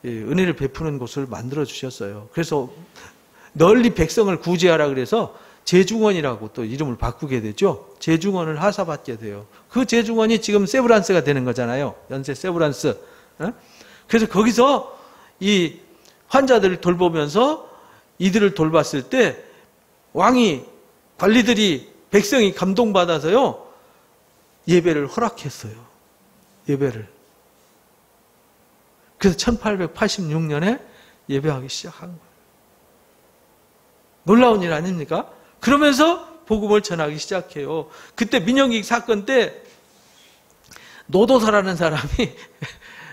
은혜를 베푸는 곳을 만들어 주셨어요. 그래서 널리 백성을 구제하라 그래서 제중원이라고 또 이름을 바꾸게 되죠. 제중원을 하사받게 돼요. 그 제중원이 지금 세브란스가 되는 거잖아요. 연세 세브란스. 그래서 거기서 이 환자들을 돌보면서 이들을 돌봤을 때 왕이 관리들이 백성이 감동받아서요 예배를 허락했어요. 예배를. 그래서 1886년에 예배하기 시작한 거예요. 놀라운 일 아닙니까? 그러면서 복음을 전하기 시작해요. 그때 민영익 사건 때 노도서라는 사람이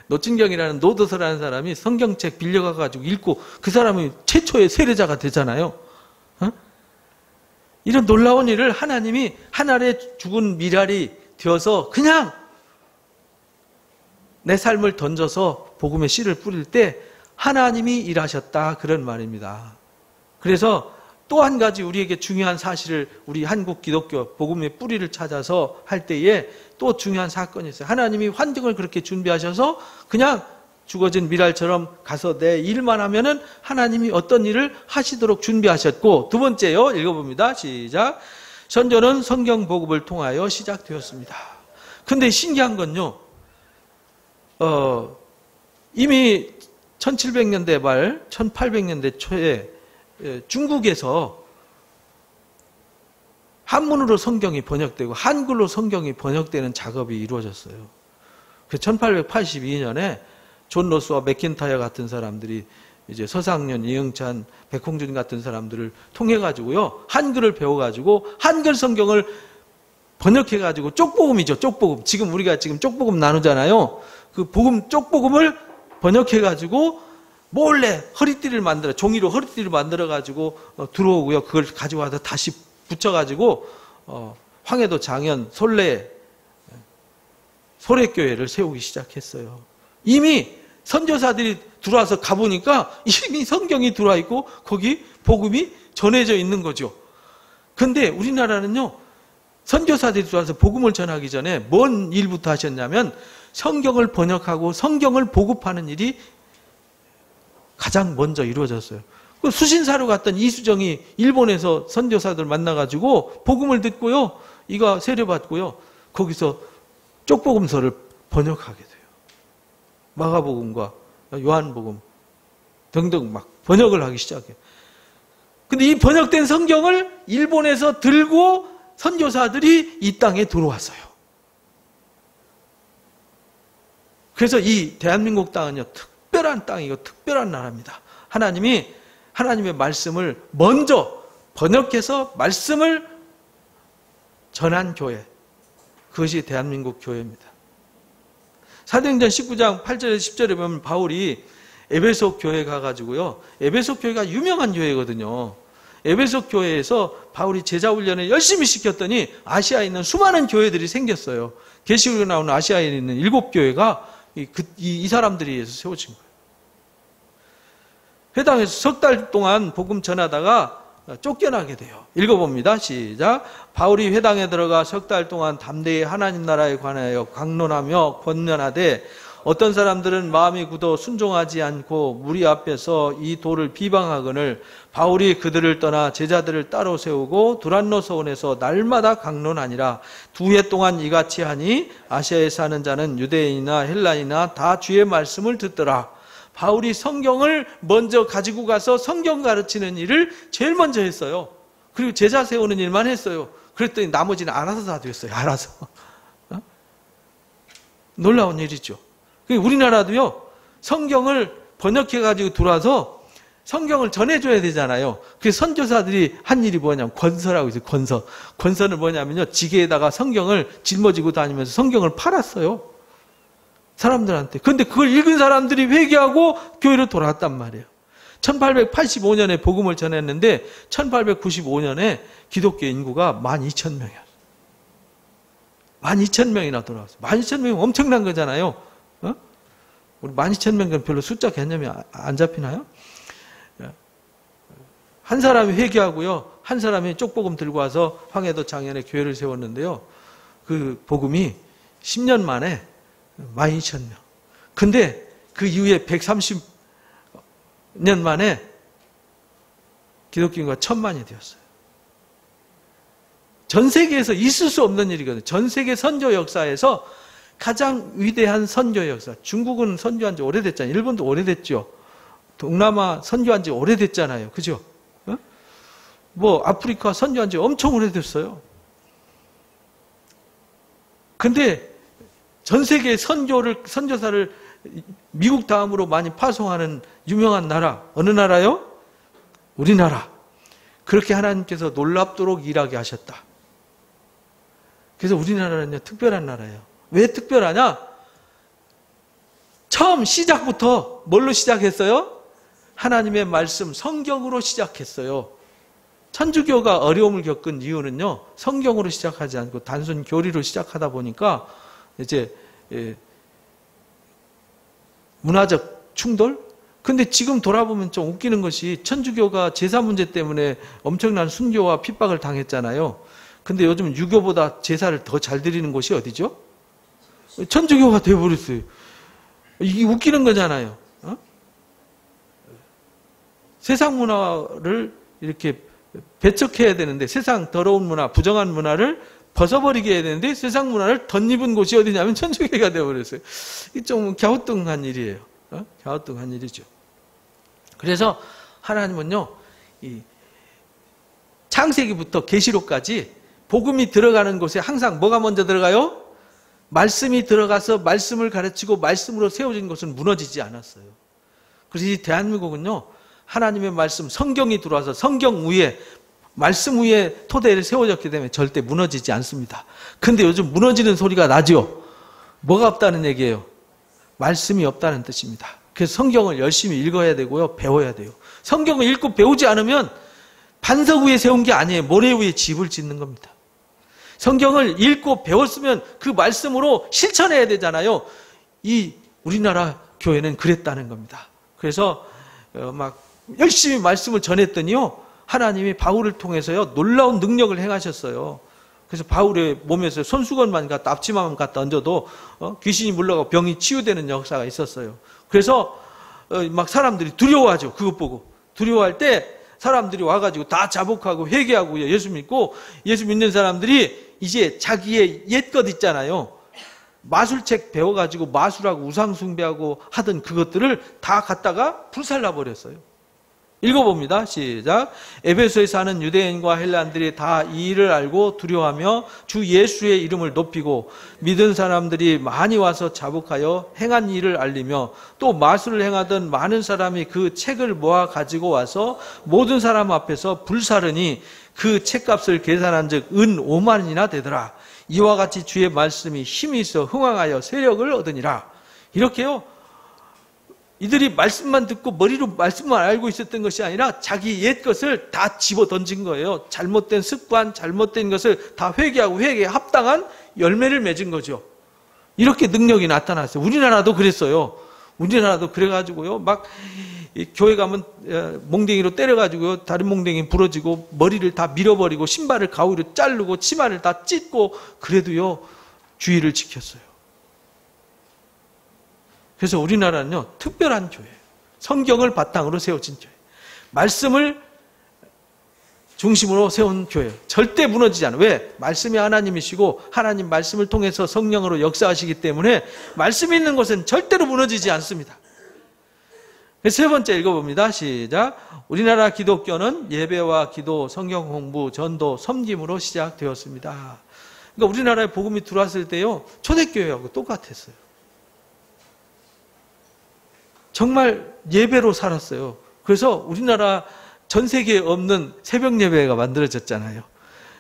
노진경이라는 노도서라는 사람이 성경책 빌려가가지고 읽고 그 사람이 최초의 세례자가 되잖아요. 이런 놀라운 일을 하나님이 한 알의 죽은 밀알이 되어서 그냥 내 삶을 던져서 복음의 씨를 뿌릴 때 하나님이 일하셨다 그런 말입니다. 그래서 또 한 가지 우리에게 중요한 사실을 우리 한국 기독교 복음의 뿌리를 찾아서 할 때에 또 중요한 사건이 있어요. 하나님이 환경을 그렇게 준비하셔서 그냥 죽어진 밀알처럼 가서 내 일만 하면은 하나님이 어떤 일을 하시도록 준비하셨고, 두 번째요. 읽어봅니다. 시작. 선조는 성경 복음을 통하여 시작되었습니다. 근데 신기한 건요. 이미 1700년대 말 1800년대 초에 중국에서 한문으로 성경이 번역되고 한글로 성경이 번역되는 작업이 이루어졌어요. 1882년에 존 로스와 맥킨타이어 같은 사람들이 이제 서상년, 이영찬, 백홍준 같은 사람들을 통해 가지고요 한글을 배워 가지고 한글 성경을 번역해 가지고 쪽복음이죠. 쪽복음. 지금 우리가 지금 쪽복음 나누잖아요. 그 복음 쪽복음을 번역해 가지고 몰래 허리띠를 만들어, 종이로 허리띠를 만들어 가지고 들어오고요. 그걸 가지고 와서 다시 붙여 가지고 황해도 장현 소래교회를 세우기 시작했어요. 이미 선교사들이 들어와서 가보니까 이미 성경이 들어와 있고 거기 복음이 전해져 있는 거죠. 그런데 우리나라는요, 선교사들이 들어와서 복음을 전하기 전에 뭔 일부터 하셨냐면 성경을 번역하고 성경을 보급하는 일이 가장 먼저 이루어졌어요. 그 수신사로 갔던 이수정이 일본에서 선교사들 만나가지고 복음을 듣고요, 이거 세례받고요, 거기서 쪽복음서를 번역하게 돼요. 마가복음과 요한복음 등등 막 번역을 하기 시작해요. 근데 이 번역된 성경을 일본에서 들고 선교사들이 이 땅에 들어왔어요. 그래서 이 대한민국 땅은요, 특별한 땅이고 특별한 나라입니다. 하나님이 하나님의 말씀을 먼저 번역해서 말씀을 전한 교회, 그것이 대한민국 교회입니다. 사도행전 19장 8절에 10절에 보면 바울이 에베소 교회 가가지고요. 에베소 교회가 유명한 교회거든요. 에베소 교회에서 바울이 제자 훈련을 열심히 시켰더니 아시아에 있는 수많은 교회들이 생겼어요. 계시록에 나오는 아시아에 있는 7교회가 이 사람들에 의해서 세워진 거예요. 회당에서 석 달 동안 복음 전하다가 쫓겨나게 돼요. 읽어봅니다. 시작. 바울이 회당에 들어가 석 달 동안 담대히 하나님 나라에 관하여 강론하며 권면하되 어떤 사람들은 마음이 굳어 순종하지 않고 무리 앞에서 이 도를 비방하거늘 바울이 그들을 떠나 제자들을 따로 세우고 두란노 서원에서 날마다 강론하니라. 2해 동안 이같이 하니 아시아에 사는 자는 유대인이나 헬라인이나 다 주의 말씀을 듣더라. 바울이 성경을 먼저 가지고 가서 성경 가르치는 일을 제일 먼저 했어요. 그리고 제자 세우는 일만 했어요. 그랬더니 나머지는 알아서 다 됐어요. 알아서. 놀라운 일이죠. 우리나라도요, 성경을 번역해가지고 들어와서 성경을 전해줘야 되잖아요. 그래서 선교사들이 한 일이 뭐냐면 권서라고 있어요. 권서. 권서는 뭐냐면요, 지게에다가 성경을 짊어지고 다니면서 성경을 팔았어요. 사람들한테. 근데 그걸 읽은 사람들이 회개하고 교회로 돌아왔단 말이에요. 1885년에 복음을 전했는데 1895년에 기독교 인구가 12,000명이었어요. 12,000명이나 돌아왔어요. 12,000명이면 엄청난 거잖아요. 우리 12,000명은 별로 숫자 개념이 안 잡히나요? 한 사람이 회개하고요. 한 사람이 쪽복음 들고 와서 황해도 장현에 교회를 세웠는데요. 그 복음이 10년 만에 12,000명. 근데 그 이후에 130년 만에 기독교 인구가 1,000만이 되었어요. 전 세계에서 있을 수 없는 일이거든요. 전 세계 선교 역사에서 가장 위대한 선교 역사. 중국은 선교한 지 오래됐잖아요. 일본도 오래됐죠. 동남아 선교한 지 오래됐잖아요. 그죠? 뭐 아프리카 선교한 지 엄청 오래됐어요. 근데 전 세계 선교사를 미국 다음으로 많이 파송하는 유명한 나라, 어느 나라요? 우리나라. 그렇게 하나님께서 놀랍도록 일하게 하셨다. 그래서 우리나라는요, 특별한 나라예요. 왜 특별하냐? 처음 시작부터 뭘로 시작했어요? 하나님의 말씀, 성경으로 시작했어요. 천주교가 어려움을 겪은 이유는요, 성경으로 시작하지 않고 단순 교리로 시작하다 보니까 이제 문화적 충돌? 근데 지금 돌아보면 좀 웃기는 것이 천주교가 제사 문제 때문에 엄청난 순교와 핍박을 당했잖아요. 근데 요즘 유교보다 제사를 더 잘 드리는 곳이 어디죠? 천주교가 되어버렸어요. 이게 웃기는 거잖아요. 세상 문화를 이렇게 배척해야 되는데, 세상 더러운 문화, 부정한 문화를 벗어버리게 해야 되는데 세상 문화를 덧입은 곳이 어디냐면 천주교가 되어버렸어요. 이게 좀 갸우뚱한 일이에요. 갸우뚱한 일이죠. 그래서 하나님은요, 이 창세기부터 계시록까지 복음이 들어가는 곳에 항상 뭐가 먼저 들어가요? 말씀이 들어가서 말씀을 가르치고 말씀으로 세워진 것은 무너지지 않았어요. 그래서 이 대한민국은요, 하나님의 말씀, 성경이 들어와서 성경 위에, 말씀 위에 토대를 세워졌기 때문에 절대 무너지지 않습니다. 근데 요즘 무너지는 소리가 나죠? 뭐가 없다는 얘기예요? 말씀이 없다는 뜻입니다. 그래서 성경을 열심히 읽어야 되고요, 배워야 돼요. 성경을 읽고 배우지 않으면 반석 위에 세운 게 아니에요. 모래 위에 집을 짓는 겁니다. 성경을 읽고 배웠으면 그 말씀으로 실천해야 되잖아요. 이 우리나라 교회는 그랬다는 겁니다. 그래서 막 열심히 말씀을 전했더니요, 하나님이 바울을 통해서요, 놀라운 능력을 행하셨어요. 그래서 바울의 몸에서 손수건만 갖다, 앞치마만 갖다 얹어도 귀신이 물러가고 병이 치유되는 역사가 있었어요. 그래서 막 사람들이 두려워하죠. 그것 보고. 두려워할 때 사람들이 와가지고 다 자복하고 회개하고 예수 믿고, 예수 믿는 사람들이 이제 자기의 옛것 있잖아요. 마술책 배워가지고 마술하고 우상숭배하고 하던 그것들을 다 갖다가 불살라버렸어요. 읽어봅니다. 시작. 에베소에 사는 유대인과 헬라인들이 다 이 일을 알고 두려워하며 주 예수의 이름을 높이고 믿은 사람들이 많이 와서 자복하여 행한 일을 알리며 또 마술을 행하던 많은 사람이 그 책을 모아 가지고 와서 모든 사람 앞에서 불사르니 그 책값을 계산한 즉 은 5만이나 되더라. 이와 같이 주의 말씀이 힘이 있어 흥왕하여 세력을 얻으니라. 이렇게요. 이들이 말씀만 듣고 머리로 말씀만 알고 있었던 것이 아니라 자기 옛 것을 다 집어 던진 거예요. 잘못된 습관, 잘못된 것을 다 회개하고 회개에 합당한 열매를 맺은 거죠. 이렇게 능력이 나타났어요. 우리나라도 그랬어요. 우리나라도 그래가지고요. 막 교회 가면 몽댕이로 때려가지고요. 다른 몽댕이 부러지고 머리를 다 밀어버리고 신발을 가위로 자르고 치마를 다 찢고 그래도요. 주의를 지켰어요. 그래서 우리나라는요. 특별한 교회예요. 성경을 바탕으로 세워진 교회. 말씀을 중심으로 세운 교회예요. 절대 무너지지 않아요. 왜? 말씀이 하나님이시고 하나님 말씀을 통해서 성령으로 역사하시기 때문에 말씀이 있는 곳은 절대로 무너지지 않습니다. 세 번째 읽어봅니다. 시작. 우리나라 기독교는 예배와 기도, 성경 공부, 전도, 섬김으로 시작되었습니다. 그러니까 우리나라에 복음이 들어왔을 때요. 초대교회하고 똑같았어요. 정말 예배로 살았어요. 그래서 우리나라 전 세계에 없는 새벽 예배가 만들어졌잖아요.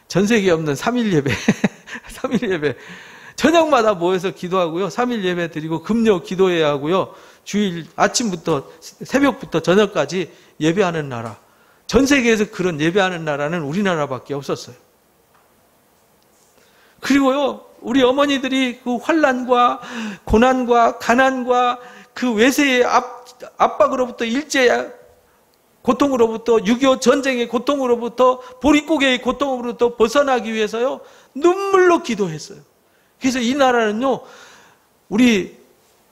전 세계에 없는 3일 예배. 3일 예배. 저녁마다 모여서 기도하고요. 3일 예배 드리고 금요 기도해야 하고요. 주일 아침부터 새벽부터 저녁까지 예배하는 나라. 전 세계에서 그런 예배하는 나라는 우리나라밖에 없었어요. 그리고요. 우리 어머니들이 그 환난과 고난과 가난과 그 외세의 압박으로부터 일제 고통으로부터 6.25 전쟁의 고통으로부터 보릿고개의 고통으로부터 벗어나기 위해서요. 눈물로 기도했어요. 그래서 이 나라는요. 우리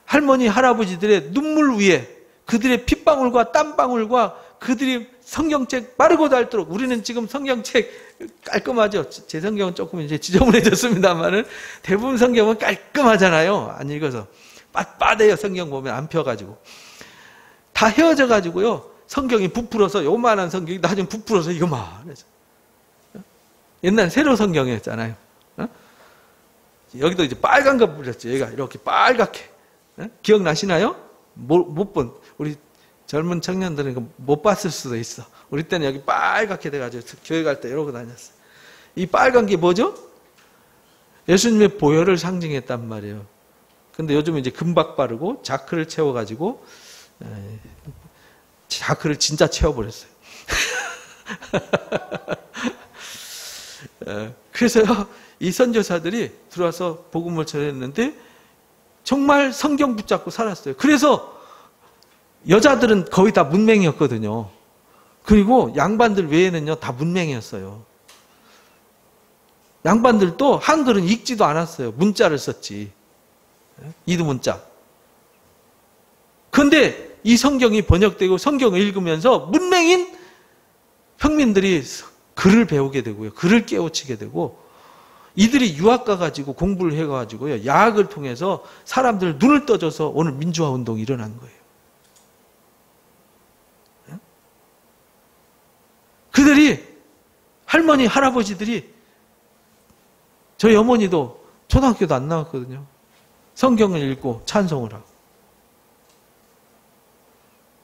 할머니 할아버지들의 눈물 위에 그들의 핏방울과 땀방울과 그들이 성경책 빠르고 닳도록 우리는 지금 성경책 깔끔하죠. 제 성경은 조금 이제 지저분해졌습니다만은 대부분 성경은 깔끔하잖아요. 안 읽어서 빳빳해요. 성경 보면 안 펴가지고 다 헤어져가지고요. 성경이 부풀어서 요만한 성경이 나중에 부풀어서 이거만해서 옛날 세로 성경이었잖아요. 여기도 이제 빨간 거 뿌렸죠. 얘가 이렇게 빨갛게 기억나시나요? 못 본 우리 젊은 청년들은 못 봤을 수도 있어. 우리 때는 여기 빨갛게 돼가지고 교회 갈 때 이러고 다녔어요. 이 빨간 게 뭐죠? 예수님의 보혈을 상징했단 말이에요. 근데 요즘은 이제 금박 바르고 자크를 채워가지고 자크를 진짜 채워버렸어요. 그래서요, 이 선교사들이 들어와서 복음을 전했는데 정말 성경 붙잡고 살았어요. 그래서 여자들은 거의 다 문맹이었거든요. 그리고 양반들 외에는요, 다 문맹이었어요. 양반들도 한글은 읽지도 않았어요. 문자를 썼지. 이두문자. 그런데 이 성경이 번역되고 성경을 읽으면서 문맹인 평민들이 글을 배우게 되고요. 글을 깨우치게 되고 이들이 유학 가가지고 공부를 해가지고요. 야학을 통해서 사람들 눈을 떠줘서 오늘 민주화 운동이 일어난 거예요. 그들이 할머니 할아버지들이 저희 어머니도 초등학교도 안 나왔거든요. 성경을 읽고 찬송을 하고.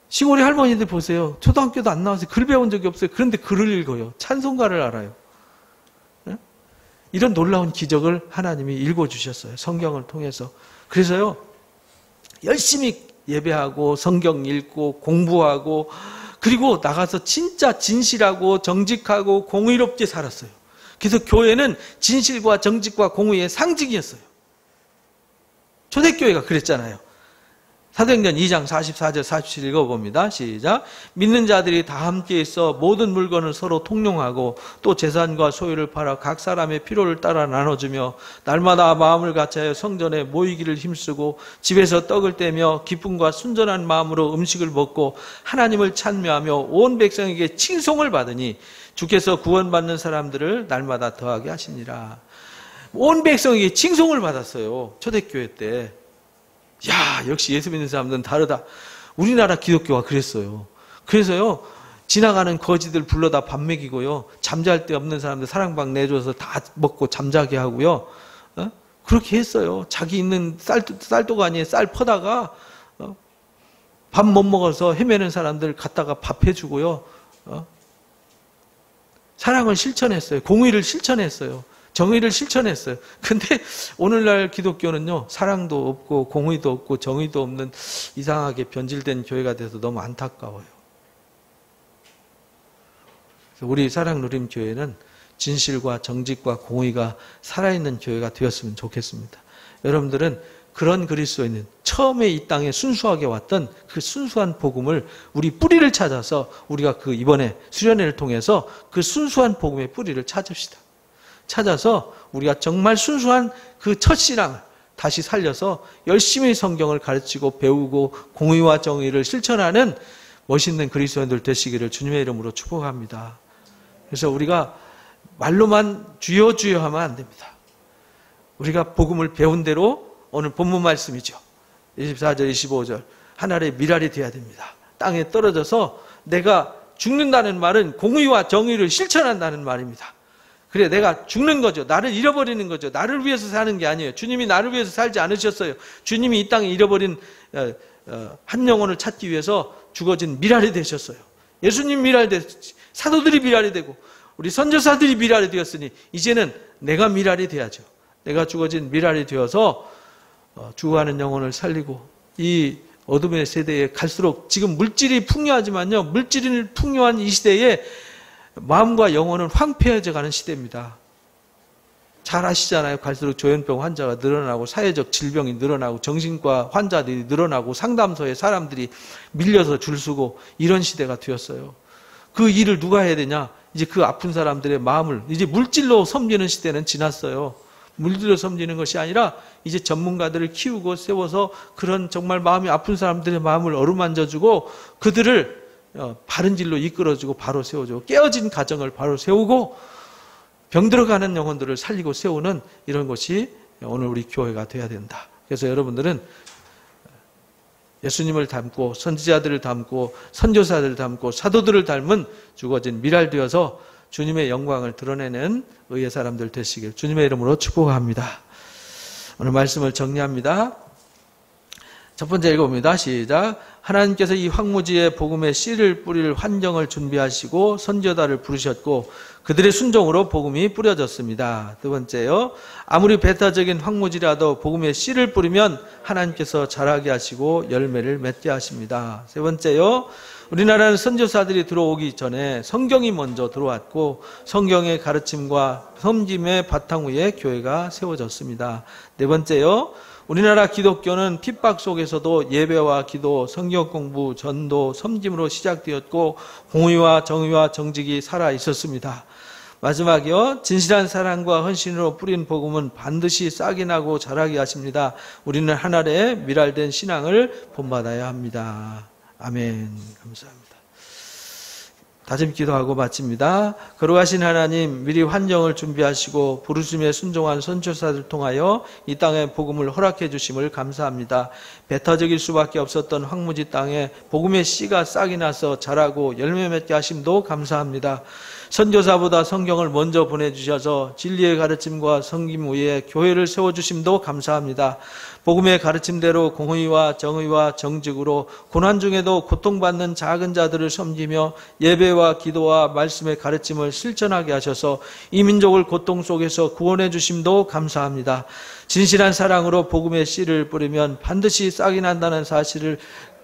시골의 할머니들 보세요. 초등학교도 안 나와서 글 배운 적이 없어요. 그런데 글을 읽어요. 찬송가를 알아요. 이런 놀라운 기적을 하나님이 읽어주셨어요. 성경을 통해서. 그래서요. 열심히 예배하고 성경 읽고 공부하고 그리고 나가서 진짜 진실하고 정직하고 공의롭게 살았어요. 그래서 교회는 진실과 정직과 공의의 상징이었어요. 초대교회가 그랬잖아요. 사도행전 2장 44절 47 읽어봅니다. 시작. 믿는 자들이 다 함께 있어 모든 물건을 서로 통용하고 또 재산과 소유를 팔아 각 사람의 필요를 따라 나눠주며 날마다 마음을 같이하여 성전에 모이기를 힘쓰고 집에서 떡을 떼며 기쁨과 순전한 마음으로 음식을 먹고 하나님을 찬미하며 온 백성에게 칭송을 받으니 주께서 구원받는 사람들을 날마다 더하게 하시니라. 온 백성에게 칭송을 받았어요. 초대교회 때. 야, 역시 예수 믿는 사람들은 다르다. 우리나라 기독교가 그랬어요. 그래서요, 지나가는 거지들 불러다 밥 먹이고요, 잠잘 데 없는 사람들 사랑방 내줘서 다 먹고 잠자게 하고요, 그렇게 했어요. 자기 있는 쌀도가니에 쌀 퍼다가, 밥 못 먹어서 헤매는 사람들 갖다가 밥 해주고요, 사랑을 실천했어요. 공의를 실천했어요. 정의를 실천했어요. 근데 오늘날 기독교는요, 사랑도 없고 공의도 없고 정의도 없는 이상하게 변질된 교회가 돼서 너무 안타까워요. 우리 사랑누림교회는 진실과 정직과 공의가 살아있는 교회가 되었으면 좋겠습니다. 여러분들은 그런 그리스도인은 처음에 이 땅에 순수하게 왔던 그 순수한 복음을, 우리 뿌리를 찾아서 우리가 그 이번에 수련회를 통해서 그 순수한 복음의 뿌리를 찾읍시다. 찾아서 우리가 정말 순수한 그 첫신앙을 다시 살려서 열심히 성경을 가르치고 배우고 공의와 정의를 실천하는 멋있는 그리스도인들 되시기를 주님의 이름으로 축복합니다. 그래서 우리가 말로만 주여 주여 하면 안 됩니다. 우리가 복음을 배운 대로, 오늘 본문 말씀이죠. 24절 25절 하늘의 미랄이 되어야 됩니다. 땅에 떨어져서 내가 죽는다는 말은 공의와 정의를 실천한다는 말입니다. 그래, 내가 죽는 거죠. 나를 잃어버리는 거죠. 나를 위해서 사는 게 아니에요. 주님이 나를 위해서 살지 않으셨어요. 주님이 이 땅에 잃어버린 한 영혼을 찾기 위해서 죽어진 미랄이 되셨어요. 예수님 미랄 됐지, 사도들이 미랄이 되고 우리 선교사들이 미랄이 되었으니 이제는 내가 미랄이 돼야죠. 내가 죽어진 미랄이 되어서 죽어가는 영혼을 살리고, 이 어둠의 세대에 갈수록 지금 물질이 풍요하지만요, 물질이 풍요한 이 시대에 마음과 영혼은 황폐해져 가는 시대입니다. 잘 아시잖아요. 갈수록 조현병 환자가 늘어나고 사회적 질병이 늘어나고 정신과 환자들이 늘어나고 상담소에 사람들이 밀려서 줄 서고 이런 시대가 되었어요. 그 일을 누가 해야 되냐? 이제 그 아픈 사람들의 마음을, 이제 물질로 섬기는 시대는 지났어요. 물질로 섬기는 것이 아니라 이제 전문가들을 키우고 세워서 그런 정말 마음이 아픈 사람들의 마음을 어루만져주고 그들을 바른 길로 이끌어주고 바로 세워주고, 깨어진 가정을 바로 세우고 병들어가는 영혼들을 살리고 세우는 이런 것이 오늘 우리 교회가 돼야 된다. 그래서 여러분들은 예수님을 닮고 선지자들을 닮고 선교사들을 닮고 사도들을 닮은 죽어진 미랄 되어서 주님의 영광을 드러내는 의의 사람들 되시길 주님의 이름으로 축복합니다. 오늘 말씀을 정리합니다. 첫 번째 읽어봅니다. 시작. 하나님께서 이 황무지에 복음의 씨를 뿌릴 환경을 준비하시고 선지자들을 부르셨고 그들의 순종으로 복음이 뿌려졌습니다. 두 번째요. 아무리 배타적인 황무지라도 복음의 씨를 뿌리면 하나님께서 자라게 하시고 열매를 맺게 하십니다. 세 번째요. 우리나라는 선교사들이 들어오기 전에 성경이 먼저 들어왔고 성경의 가르침과 섬김의 바탕 위에 교회가 세워졌습니다. 네 번째요. 우리나라 기독교는 핍박 속에서도 예배와 기도, 성경 공부, 전도, 섬김으로 시작되었고 공의와 정의와 정직이 살아 있었습니다. 마지막이요. 진실한 사랑과 헌신으로 뿌린 복음은 반드시 싹이 나고 자라게 하십니다. 우리는 하늘의 미랄된 신앙을 본받아야 합니다. 아멘. 감사합니다. 다짐 기도하고 마칩니다. 거룩하신 하나님, 미리 환경을 준비하시고 부르심에 순종한 선교사들 통하여 이 땅에 복음을 허락해 주심을 감사합니다. 배타적일 수밖에 없었던 황무지 땅에 복음의 씨가 싹이 나서 자라고 열매 맺게 하심도 감사합니다. 선교사보다 성경을 먼저 보내주셔서 진리의 가르침과 섬김 위에 교회를 세워주심도 감사합니다. 복음의 가르침대로 공의와 정의와 정직으로 고난 중에도 고통받는 작은 자들을 섬기며 예배와 기도와 말씀의 가르침을 실천하게 하셔서 이 민족을 고통 속에서 구원해 주심도 감사합니다. 진실한 사랑으로 복음의 씨를 뿌리면 반드시 싹이 난다는 사실을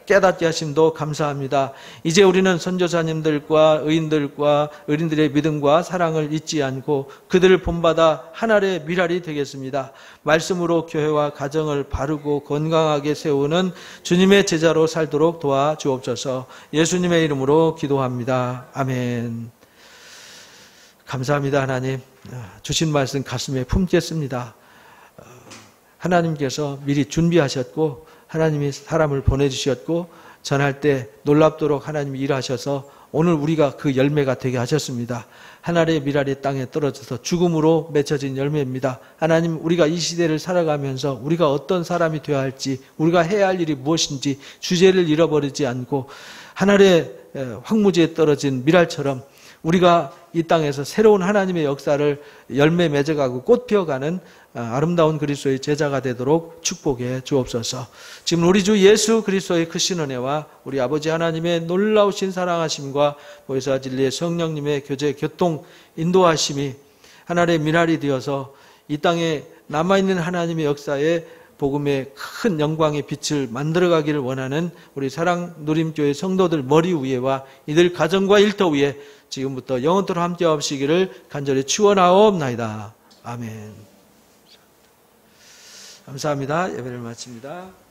깨닫게 하심도 감사합니다. 이제 우리는 선교사님들과 의인들과 의인들의 믿음과 사랑을 잊지 않고 그들을 본받아 하늘의 미랄이 되겠습니다. 말씀으로 교회와 가정을 바르고 건강하게 세우는 주님의 제자로 살도록 도와주옵소서. 예수님의 이름으로 기도합니다. 아멘. 감사합니다. 하나님. 주신 말씀 가슴에 품겠습니다. 하나님께서 미리 준비하셨고 하나님이 사람을 보내주셨고 전할 때 놀랍도록 하나님이 일하셔서 오늘 우리가 그 열매가 되게 하셨습니다. 하늘의 미랄이 땅에 떨어져서 죽음으로 맺혀진 열매입니다. 하나님, 우리가 이 시대를 살아가면서 우리가 어떤 사람이 되어야 할지, 우리가 해야 할 일이 무엇인지 주제를 잃어버리지 않고 하늘의 황무지에 떨어진 미랄처럼 우리가 이 땅에서 새로운 하나님의 역사를 열매 맺어가고 꽃 피어가는 아름다운 그리스도의 제자가 되도록 축복해 주옵소서. 지금 우리 주 예수 그리스도의 크신 은혜와 우리 아버지 하나님의 놀라우신 사랑하심과 보혜사 진리의 성령님의 교제 교통 인도하심이 하나님의 미랄이 되어서 이 땅에 남아있는 하나님의 역사에 복음의 큰 영광의 빛을 만들어가기를 원하는 우리 사랑 누림교회 성도들 머리 위에와 이들 가정과 일터 위에 지금부터 영원토록 함께 하시기를 간절히 축원하옵나이다. 아멘. 감사합니다. 예배를 마칩니다.